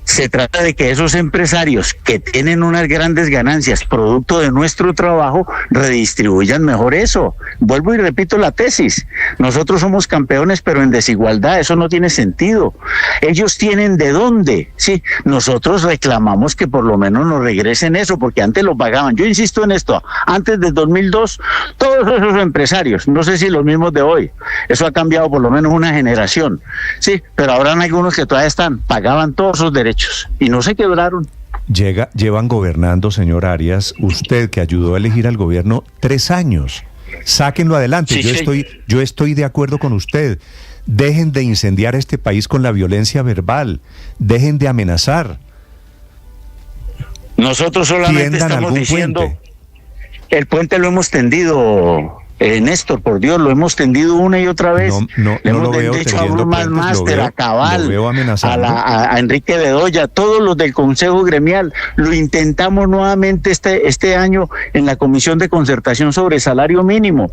Se trata de que esos empresarios que tienen unas grandes ganancias producto de nuestro trabajo redistribuyan mejor eso. Vuelvo y repito la tesis. Nosotros somos campeones, pero en desigualdad. Eso no tiene sentido. Ellos tienen de dónde. Sí, nosotros reclamamos que por lo menos nos regresen eso, porque antes lo pagaban. Yo insisto en esto. Antes del 2002, todos esos empresarios, no sé si los mismos de hoy, eso ha cambiado por lo menos una generación. Sí, pero ahora hay algunos que todavía pagaban todos sus derechos y no se quebraron. Llevan gobernando, señor Arias, usted que ayudó a elegir al gobierno 3 años. Sáquenlo adelante. Yo estoy de acuerdo con usted. Dejen de incendiar este país con la violencia verbal. Dejen de amenazar. Nosotros solamente estamos diciendo, el puente lo hemos tendido. Néstor, por Dios, lo hemos tendido una y otra vez. No lo veo hecho a Brumas Master, a Cabal, a Enrique Bedoya, todos los del Consejo Gremial. Lo intentamos nuevamente este año en la Comisión de Concertación sobre Salario Mínimo,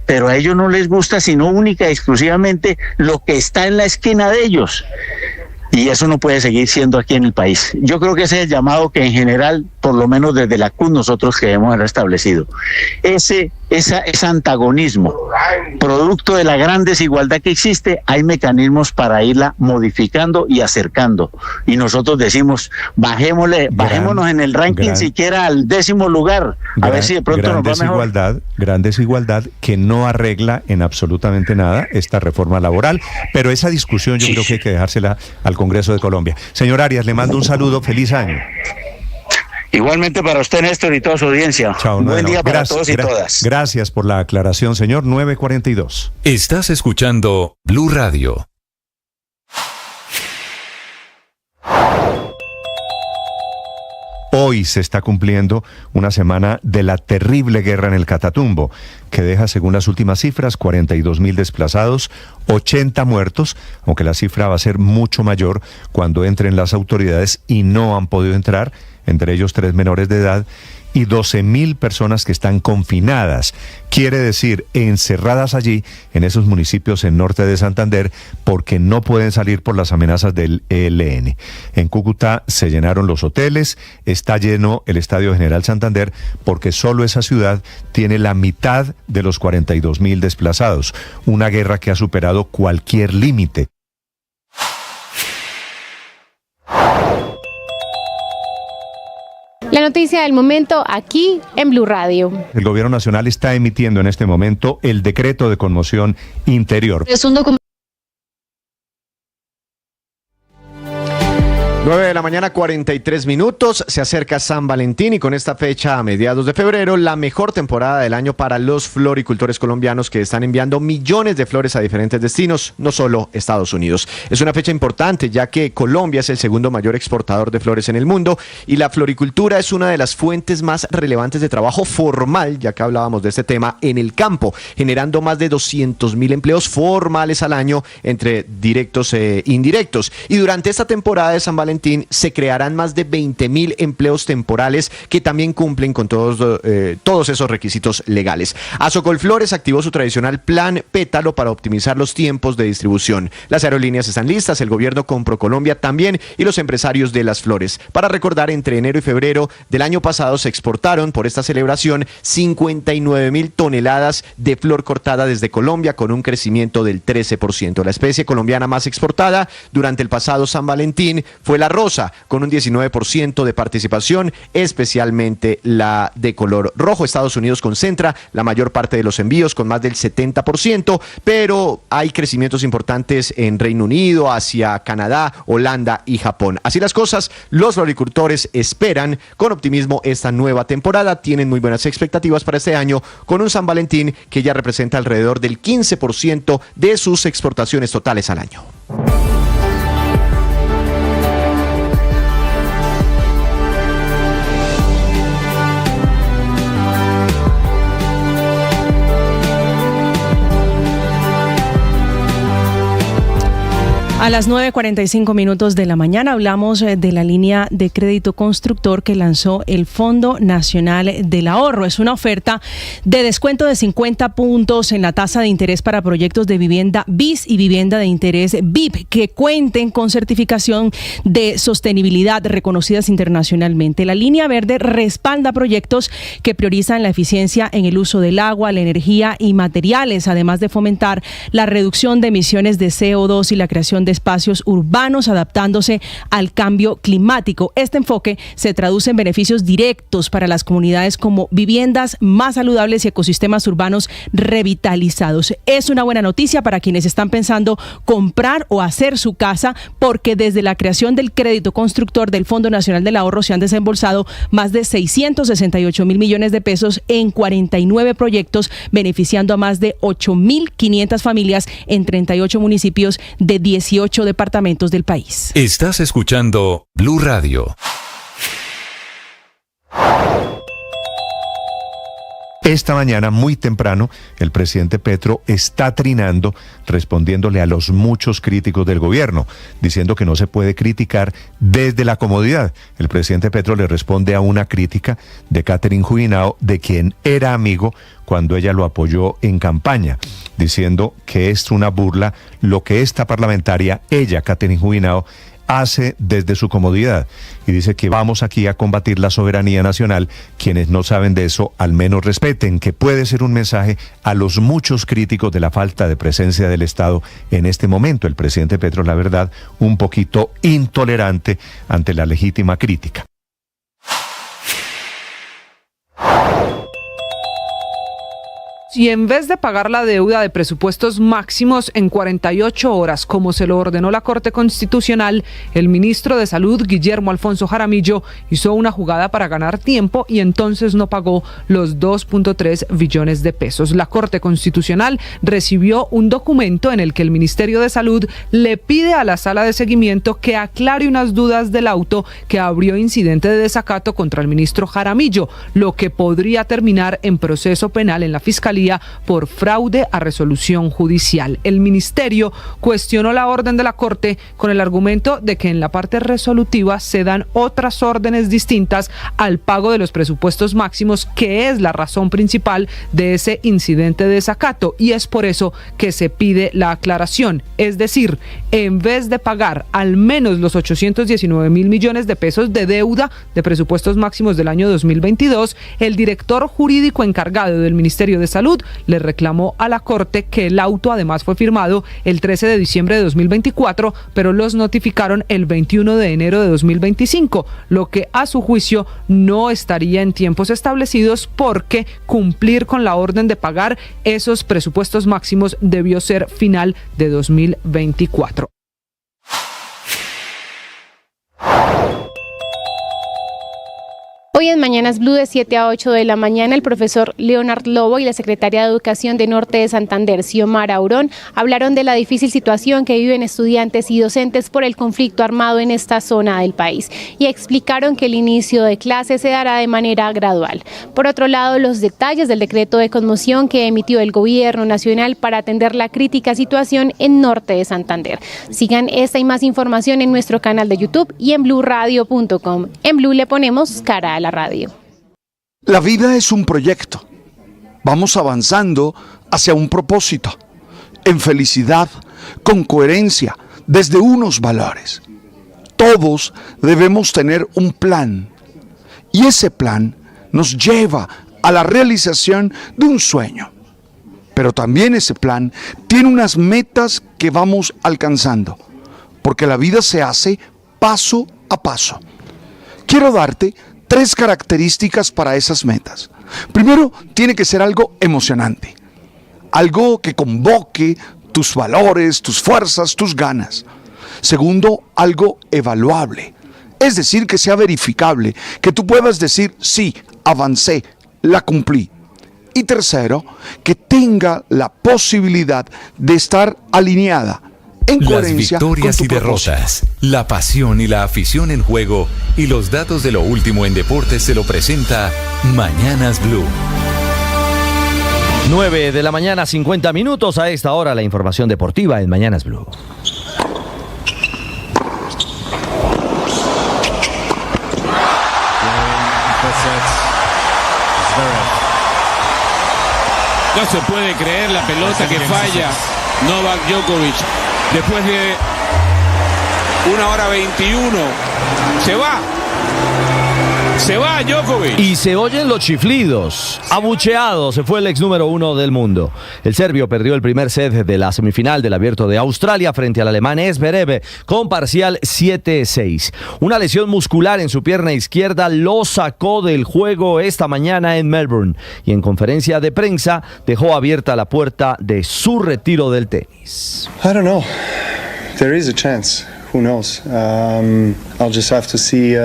pero a ellos no les gusta sino única y exclusivamente lo que está en la esquina de ellos. Y eso no puede seguir siendo aquí en el país. Yo creo que ese es el llamado que en general, por lo menos desde la CUT, nosotros queremos haber establecido. Ese antagonismo, producto de la gran desigualdad que existe, hay mecanismos para irla modificando y acercando. Y nosotros decimos, bajémonos en el ranking siquiera al 10º lugar, a ver si de pronto nos va mejor. Gran desigualdad que no arregla en absolutamente nada esta reforma laboral, pero esa discusión yo creo que hay que dejársela al Congreso de Colombia. Señor Arias, le mando un saludo, feliz año. Igualmente para usted, Néstor, y toda su audiencia. Chao, buen día para todos y todas. Gracias por la aclaración, señor. 9:42. Estás escuchando Blue Radio. Hoy se está cumpliendo una semana de la terrible guerra en el Catatumbo, que deja, según las últimas cifras, 42.000 desplazados, 80 muertos, aunque la cifra va a ser mucho mayor cuando entren las autoridades y no han podido entrar, entre ellos 3 menores de edad, y 12.000 personas que están confinadas, quiere decir encerradas allí en esos municipios en norte de Santander porque no pueden salir por las amenazas del ELN. En Cúcuta se llenaron los hoteles, está lleno el Estadio General Santander porque solo esa ciudad tiene la mitad de los 42.000 desplazados, una guerra que ha superado cualquier límite. La noticia del momento aquí en Blue Radio. El gobierno nacional está emitiendo en este momento el decreto de conmoción interior. Es un documento. 9:43 a.m, se acerca San Valentín y con esta fecha a mediados de febrero, la mejor temporada del año para los floricultores colombianos que están enviando millones de flores a diferentes destinos, no solo Estados Unidos. Es una fecha importante ya que Colombia es el segundo mayor exportador de flores en el mundo y la floricultura es una de las fuentes más relevantes de trabajo formal, ya que hablábamos de este tema, en el campo, generando más de 200.000 empleos formales al año entre directos e indirectos. Y durante esta temporada de San Valentín, Valentín se crearán más de 20.000 empleos temporales que también cumplen con todos esos requisitos legales. Azocolflores activó su tradicional plan Pétalo para optimizar los tiempos de distribución. Las aerolíneas están listas, el gobierno con ProColombia también y los empresarios de las flores. Para recordar, entre enero y febrero del año pasado se exportaron por esta celebración 59.000 toneladas de flor cortada desde Colombia, con un crecimiento del 13%. La especie colombiana más exportada durante el pasado San Valentín fue la rosa, con un 19% de participación, especialmente la de color rojo. Estados Unidos concentra la mayor parte de los envíos, con más del 70%, pero hay crecimientos importantes en Reino Unido, Asia, Canadá, Holanda y Japón. Así las cosas, los floricultores esperan con optimismo esta nueva temporada. Tienen muy buenas expectativas para este año, con un San Valentín que ya representa alrededor del 15% de sus exportaciones totales al año. A las 9:45 de la mañana hablamos de la línea de crédito constructor que lanzó el Fondo Nacional del Ahorro. Es una oferta de descuento de 50 puntos en la tasa de interés para proyectos de vivienda BIS y vivienda de interés VIP que cuenten con certificación de sostenibilidad reconocidas internacionalmente. La línea verde respalda proyectos que priorizan la eficiencia en el uso del agua, la energía y materiales, además de fomentar la reducción de emisiones de CO2 y la creación de espacios urbanos adaptándose al cambio climático. Este enfoque se traduce en beneficios directos para las comunidades como viviendas más saludables y ecosistemas urbanos revitalizados. Es una buena noticia para quienes están pensando comprar o hacer su casa, porque desde la creación del crédito constructor del Fondo Nacional del Ahorro se han desembolsado más de 668.000 millones de pesos en 49 proyectos, beneficiando a más de 8.500 familias en 38 municipios de 18 departamentos del país. Estás escuchando Blue Radio. Esta mañana, muy temprano, el presidente Petro está trinando, respondiéndole a los muchos críticos del gobierno, diciendo que no se puede criticar desde la comodidad. El presidente Petro le responde a una crítica de Catherine Juinao, de quien era amigo cuando ella lo apoyó en campaña, diciendo que es una burla lo que esta parlamentaria, ella, Catherine Juinao, hace desde su comodidad, y dice que vamos aquí a combatir la soberanía nacional. Quienes no saben de eso, al menos respeten, que puede ser un mensaje a los muchos críticos de la falta de presencia del Estado en este momento. El presidente Petro, la verdad, un poquito intolerante ante la legítima crítica. Y en vez de pagar la deuda de presupuestos máximos en 48 horas, como se lo ordenó la Corte Constitucional, el ministro de Salud, Guillermo Alfonso Jaramillo, hizo una jugada para ganar tiempo y entonces no pagó los 2.3 billones de pesos. La Corte Constitucional recibió un documento en el que el Ministerio de Salud le pide a la sala de seguimiento que aclare unas dudas del auto que abrió incidente de desacato contra el ministro Jaramillo, lo que podría terminar en proceso penal en la Fiscalía por fraude a resolución judicial. El ministerio cuestionó la orden de la Corte con el argumento de que en la parte resolutiva se dan otras órdenes distintas al pago de los presupuestos máximos, que es la razón principal de ese incidente de desacato, y es por eso que se pide la aclaración. Es decir, en vez de pagar al menos los 819.000 millones de pesos de deuda de presupuestos máximos del año 2022, el director jurídico encargado del Ministerio de Salud le reclamó a la Corte que el auto además fue firmado el 13 de diciembre de 2024, pero los notificaron el 21 de enero de 2025, lo que a su juicio no estaría en tiempos establecidos, porque cumplir con la orden de pagar esos presupuestos máximos debió ser final de 2024. Hoy en Mañana Mañanas Blue de 7 a 8 de la mañana, el profesor Leonard Lobo y la secretaria de Educación de Norte de Santander, Xiomara Aurón, hablaron de la difícil situación que viven estudiantes y docentes por el conflicto armado en esta zona del país y explicaron que el inicio de clases se dará de manera gradual. Por otro lado, los detalles del decreto de conmoción que emitió el Gobierno Nacional para atender la crítica situación en Norte de Santander. Sigan esta y más información en nuestro canal de YouTube y en bluradio.com. En Blue le ponemos cara a la radio. La vida es un proyecto. Vamos avanzando hacia un propósito, en felicidad, con coherencia, desde unos valores. Todos debemos tener un plan y ese plan nos lleva a la realización de un sueño. Pero también ese plan tiene unas metas que vamos alcanzando, porque la vida se hace paso a paso. Quiero darte 3 características para esas metas. Primero, tiene que ser algo emocionante, algo que convoque tus valores, tus fuerzas, tus ganas. Segundo, algo evaluable, es decir, que sea verificable, que tú puedas decir, sí, avancé, la cumplí. Y tercero, que tenga la posibilidad de estar alineada en coherencia las victorias con tu y derrotas, propósito. la pasión y la afición en juego y los datos de lo último en deportes se lo presenta Mañanas Blue. 9 de la mañana, 50 minutos. A esta hora la información deportiva en Mañanas Blue. No se puede creer la pelota que falla Novak Djokovic. Después de 1 hora 21. Se va Djokovic. Y se oyen los chiflidos. Abucheado se fue el ex número 1 del mundo. El serbio perdió el primer set de la semifinal del Abierto de Australia frente al alemán Zverev con parcial 7-6. Una lesión muscular en su pierna izquierda lo sacó del juego esta mañana en Melbourne y en conferencia de prensa dejó abierta la puerta de su retiro del tenis. I don't know. There is a chance. Who knows? I'll just have to see.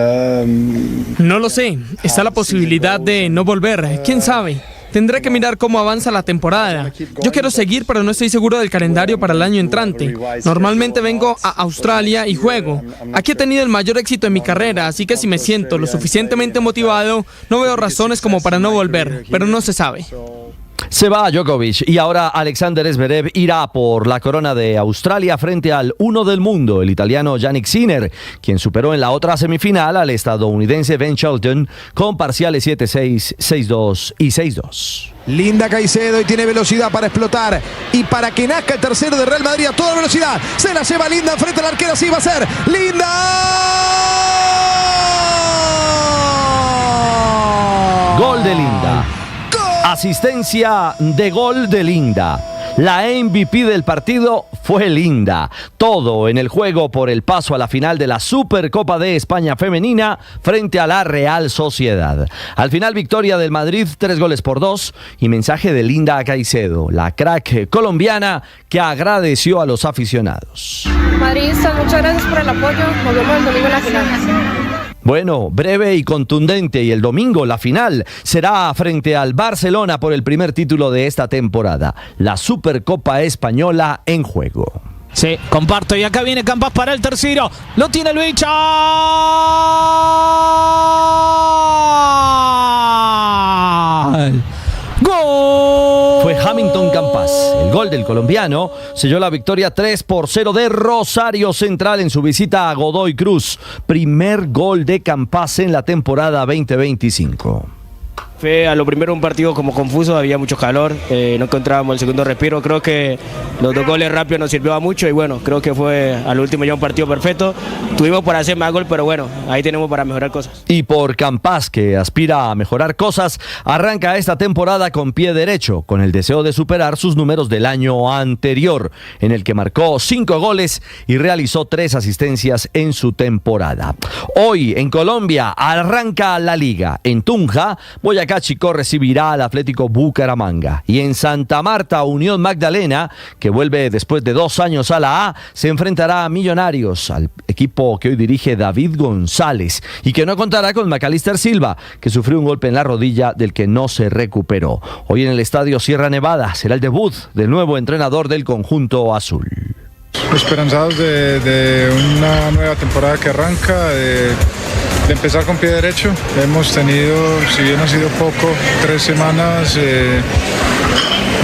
No lo sé. Está la posibilidad de no volver. ¿Quién sabe? Tendré que mirar cómo avanza la temporada. Yo quiero seguir, pero no estoy seguro del calendario para el año entrante. Normalmente vengo a Australia y juego. Aquí he tenido el mayor éxito en mi carrera, así que si me siento lo suficientemente motivado, no veo razones como para no volver, pero no se sabe. Se va Djokovic y ahora Alexander Zverev irá por la corona de Australia frente al 1 del mundo, el italiano Jannik Sinner, quien superó en la otra semifinal al estadounidense Ben Shelton con parciales 7-6, 6-2 y 6-2. Linda Caicedo y tiene velocidad para explotar y para que nazca el tercero de Real Madrid a toda velocidad. Se la lleva Linda frente al arquero, así va a ser. ¡Linda! Gol de Linda. Asistencia de gol de Linda. La MVP del partido fue Linda. Todo en el juego por el paso a la final de la Supercopa de España femenina frente a la Real Sociedad. Al final, victoria del Madrid 3-2 y mensaje de Linda Caicedo, la crack colombiana que agradeció a los aficionados. Madridistas, muchas gracias por el apoyo. Nos vemos el domingo en la final. Bueno, breve y contundente, y el domingo la final será frente al Barcelona por el primer título de esta temporada, la Supercopa Española en juego. Sí, comparto, y acá viene Campas para el tercero, lo tiene el bicho. ¡Gol! Fue Hamilton Campas. El gol del colombiano selló la victoria 3-0 de Rosario Central en su visita a Godoy Cruz. Primer gol de Campas en la temporada 2025. Fue a lo primero un partido como confuso, había mucho calor, no encontrábamos el segundo respiro. Creo que los 2 goles rápidos nos sirvió mucho y bueno, creo que fue al último ya un partido perfecto. Tuvimos por hacer más gol, pero bueno, ahí tenemos para mejorar cosas. Y por Campas, que aspira a mejorar cosas, arranca esta temporada con pie derecho, con el deseo de superar sus números del año anterior, en el que marcó 5 goles y realizó 3 asistencias en su temporada. Hoy en Colombia arranca la liga. En Tunja, Boyacá Boyacá Chicó recibirá al Atlético Bucaramanga. Y en Santa Marta, Unión Magdalena, que vuelve después de 2 años a la A, se enfrentará a Millonarios, al equipo que hoy dirige David González y que no contará con Macalister Silva, que sufrió un golpe en la rodilla del que no se recuperó. Hoy en el Estadio Sierra Nevada será el debut del nuevo entrenador del conjunto azul. Esperanzados de una nueva temporada que arranca, de empezar con pie derecho. Hemos tenido, si bien ha sido poco, 3 semanas,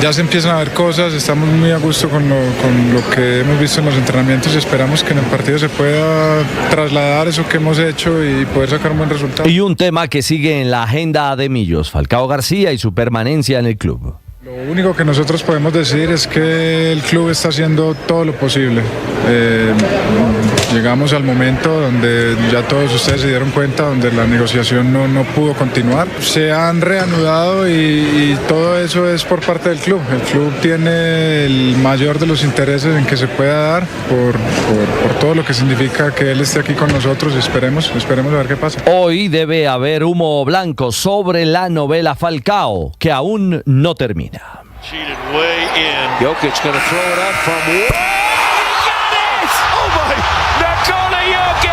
ya se empiezan a ver cosas, estamos muy a gusto con lo que hemos visto en los entrenamientos y esperamos que en el partido se pueda trasladar eso que hemos hecho y poder sacar un buen resultado. Y un tema que sigue en la agenda de Millos, Falcao García y su permanencia en el club. Lo único que nosotros podemos decir es que el club está haciendo todo lo posible. Llegamos al momento donde ya todos ustedes se dieron cuenta, donde la negociación no pudo continuar. Se han reanudado y todo eso es por parte del club. El club tiene el mayor de los intereses en que se pueda dar por todo lo que significa que él esté aquí con nosotros. Esperemos a ver qué pasa. Hoy debe haber humo blanco sobre la novela Falcao, que aún no termina. Jokic going to throw it up from oh my, Nikola Jokic.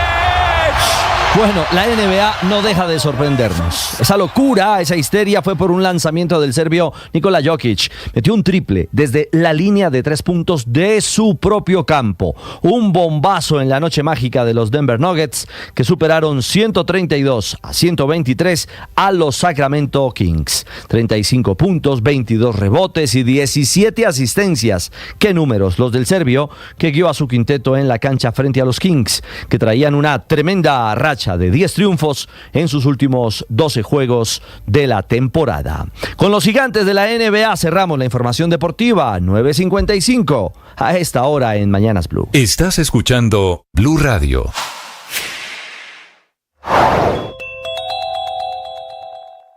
Bueno, la NBA no deja de sorprendernos. Esa locura, esa histeria fue por un lanzamiento del serbio Nikola Jokic. Metió un triple desde la línea de 3 puntos de su propio campo. Un bombazo en la noche mágica de los Denver Nuggets, que superaron 132-123 a los Sacramento Kings. 35 puntos, 22 rebotes y 17 asistencias. Qué números los del serbio, que guió a su quinteto en la cancha frente a los Kings, que traían una tremenda racha de 10 triunfos en sus últimos 12 juegos de la temporada. Con los gigantes de la NBA cerramos la información deportiva. 9:55 a esta hora en Mañanas Blue. Estás escuchando Blue Radio.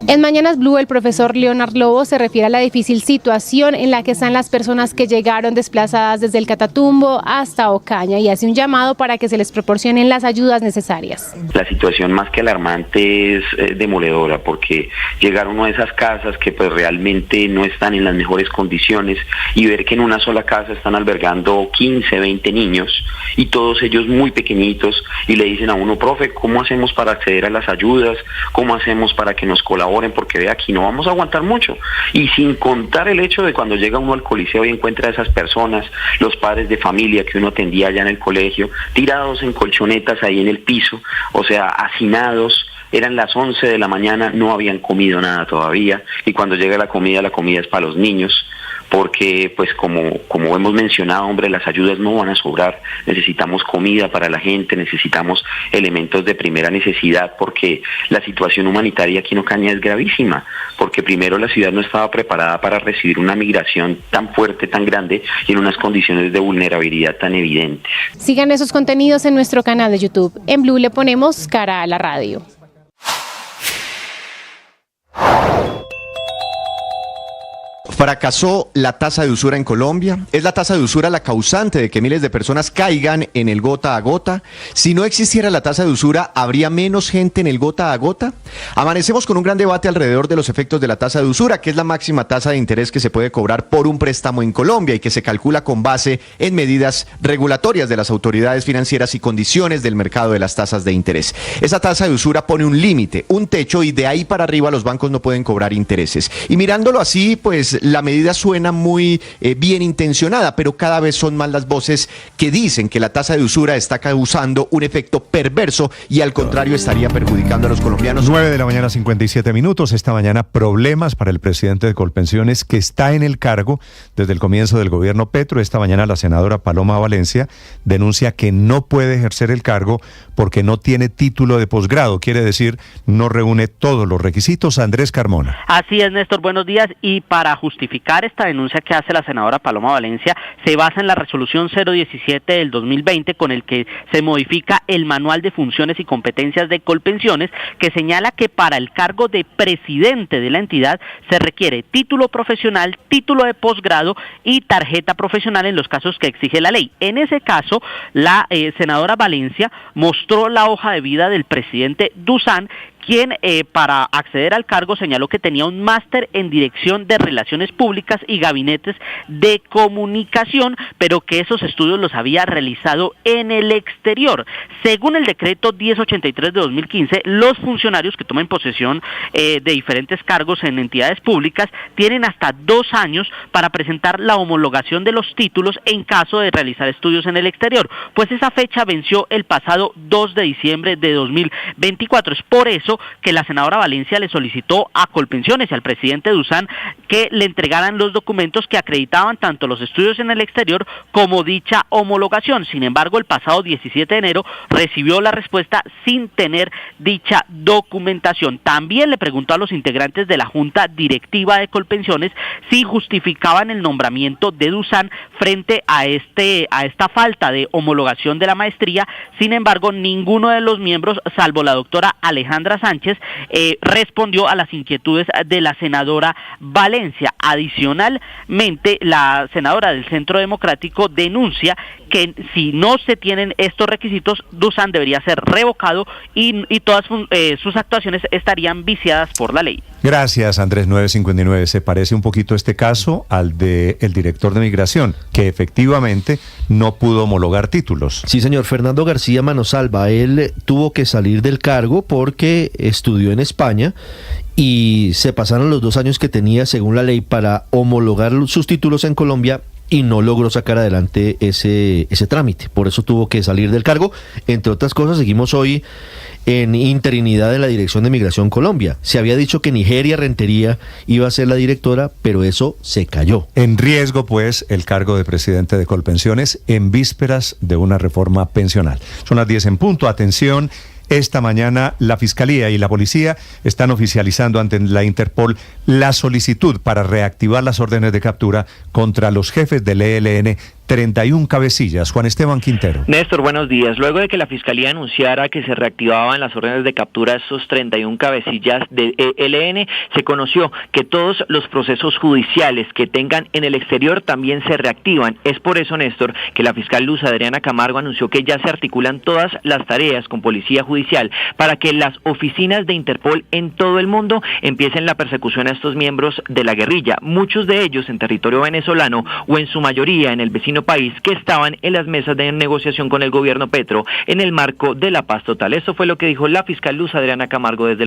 En Mañanas Blue, el profesor Leonard Lobo se refiere a la difícil situación en la que están las personas que llegaron desplazadas desde el Catatumbo hasta Ocaña y hace un llamado para que se les proporcionen las ayudas necesarias. La situación más que alarmante es demoledora, porque llegar a una de esas casas que pues realmente no están en las mejores condiciones y ver que en una sola casa están albergando 15, 20 niños y todos ellos muy pequeñitos y le dicen a uno, profe, ¿cómo hacemos para acceder a las ayudas? ¿Cómo hacemos para que nos colaboren? Porque ve, aquí no vamos a aguantar mucho. Y sin contar el hecho de cuando llega uno al coliseo y encuentra a esas personas, los padres de familia que uno atendía allá en el colegio, tirados en colchonetas ahí en el piso, o sea, hacinados. Eran las 11 de la mañana, no habían comido nada todavía, y cuando llega la comida es para los niños, porque pues como hemos mencionado, hombre, las ayudas no van a sobrar, necesitamos comida para la gente, necesitamos elementos de primera necesidad, porque la situación humanitaria aquí en Ocaña es gravísima, porque primero la ciudad no estaba preparada para recibir una migración tan fuerte, tan grande, y en unas condiciones de vulnerabilidad tan evidentes. Sigan esos contenidos en nuestro canal de YouTube. En Blue le ponemos cara a la radio. Fracasó la tasa de usura en Colombia. ¿Es la tasa de usura la causante de que miles de personas caigan en el gota a gota? Si no existiera la tasa de usura, ¿habría menos gente en el gota a gota? Amanecemos con un gran debate alrededor de los efectos de la tasa de usura, que es la máxima tasa de interés que se puede cobrar por un préstamo en Colombia y que se calcula con base en medidas regulatorias de las autoridades financieras y condiciones del mercado de las tasas de interés. Esa tasa de usura pone un límite, un techo, y de ahí para arriba los bancos no pueden cobrar intereses. Y mirándolo así, pues la medida suena muy bien intencionada, pero cada vez son más las voces que dicen que la tasa de usura está causando un efecto perverso y al contrario estaría perjudicando a los colombianos. 9:57 a.m. Esta mañana problemas para el presidente de Colpensiones, que está en el cargo desde el comienzo del gobierno Petro. Esta mañana la senadora Paloma Valencia denuncia que no puede ejercer el cargo porque no tiene título de posgrado, quiere decir, no reúne todos los requisitos. Andrés Carmona. Así es, Néstor, buenos días. Y para justificar esta denuncia que hace la senadora Paloma Valencia, se basa en la resolución 017 del 2020, con el que se modifica el manual de funciones y competencias de Colpensiones, que señala que para el cargo de presidente de la entidad se requiere título profesional, título de posgrado y tarjeta profesional en los casos que exige la ley. En ese caso, la senadora Valencia mostró la hoja de vida del presidente Dusan, quien para acceder al cargo señaló que tenía un máster en Dirección de Relaciones Públicas y Gabinetes de Comunicación, pero que esos estudios los había realizado en el exterior. Según el decreto 1083 de 2015, los funcionarios que tomen posesión de diferentes cargos en entidades públicas tienen hasta 2 años para presentar la homologación de los títulos en caso de realizar estudios en el exterior, pues esa fecha venció el pasado 2 de diciembre de 2024. Es por eso que la senadora Valencia le solicitó a Colpensiones y al presidente Dusan que le entregaran los documentos que acreditaban tanto los estudios en el exterior como dicha homologación. Sin embargo, el pasado 17 de enero recibió la respuesta sin tener dicha documentación. También le preguntó a los integrantes de la Junta Directiva de Colpensiones si justificaban el nombramiento de Dusan frente a esta falta de homologación de la maestría. Sin embargo, ninguno de los miembros, salvo la doctora Alejandra Sánchez, respondió a las inquietudes de la senadora Valencia. Adicionalmente, la senadora del Centro Democrático denuncia que si no se tienen estos requisitos, Dusan debería ser revocado y todas sus actuaciones estarían viciadas por la ley. Gracias, Andrés. 959. Se parece un poquito este caso al del director de Migración, que efectivamente no pudo homologar títulos. Sí, señor. Fernando García Manosalva, él tuvo que salir del cargo porque estudió en España y se pasaron los 2 años que tenía según la ley para homologar sus títulos en Colombia y no logró sacar adelante ese trámite. Por eso tuvo que salir del cargo. Entre otras cosas, seguimos hoy en interinidad en la Dirección de Migración Colombia. Se había dicho que Nigeria Rentería iba a ser la directora, pero eso se cayó. En riesgo, pues, el cargo de presidente de Colpensiones en vísperas de una reforma pensional. Son las 10 en punto. Atención. Esta mañana la Fiscalía y la Policía están oficializando ante la Interpol la solicitud para reactivar las órdenes de captura contra los jefes del ELN, 31 cabecillas. Juan Esteban Quintero. Néstor, buenos días. Luego de que la Fiscalía anunciara que se reactivaban las órdenes de captura de estos 31 cabecillas del ELN, se conoció que todos los procesos judiciales que tengan en el exterior también se reactivan. Es por eso, Néstor, que la fiscal Luz Adriana Camargo anunció que ya se articulan todas las tareas con Policía Judicial para que las oficinas de Interpol en todo el mundo empiecen la persecución a estos miembros de la guerrilla, muchos de ellos en territorio venezolano o en su mayoría en el vecino país, que estaban en las mesas de negociación con el gobierno Petro en el marco de la paz total. Eso fue lo que dijo la fiscal Luz Adriana Camargo desde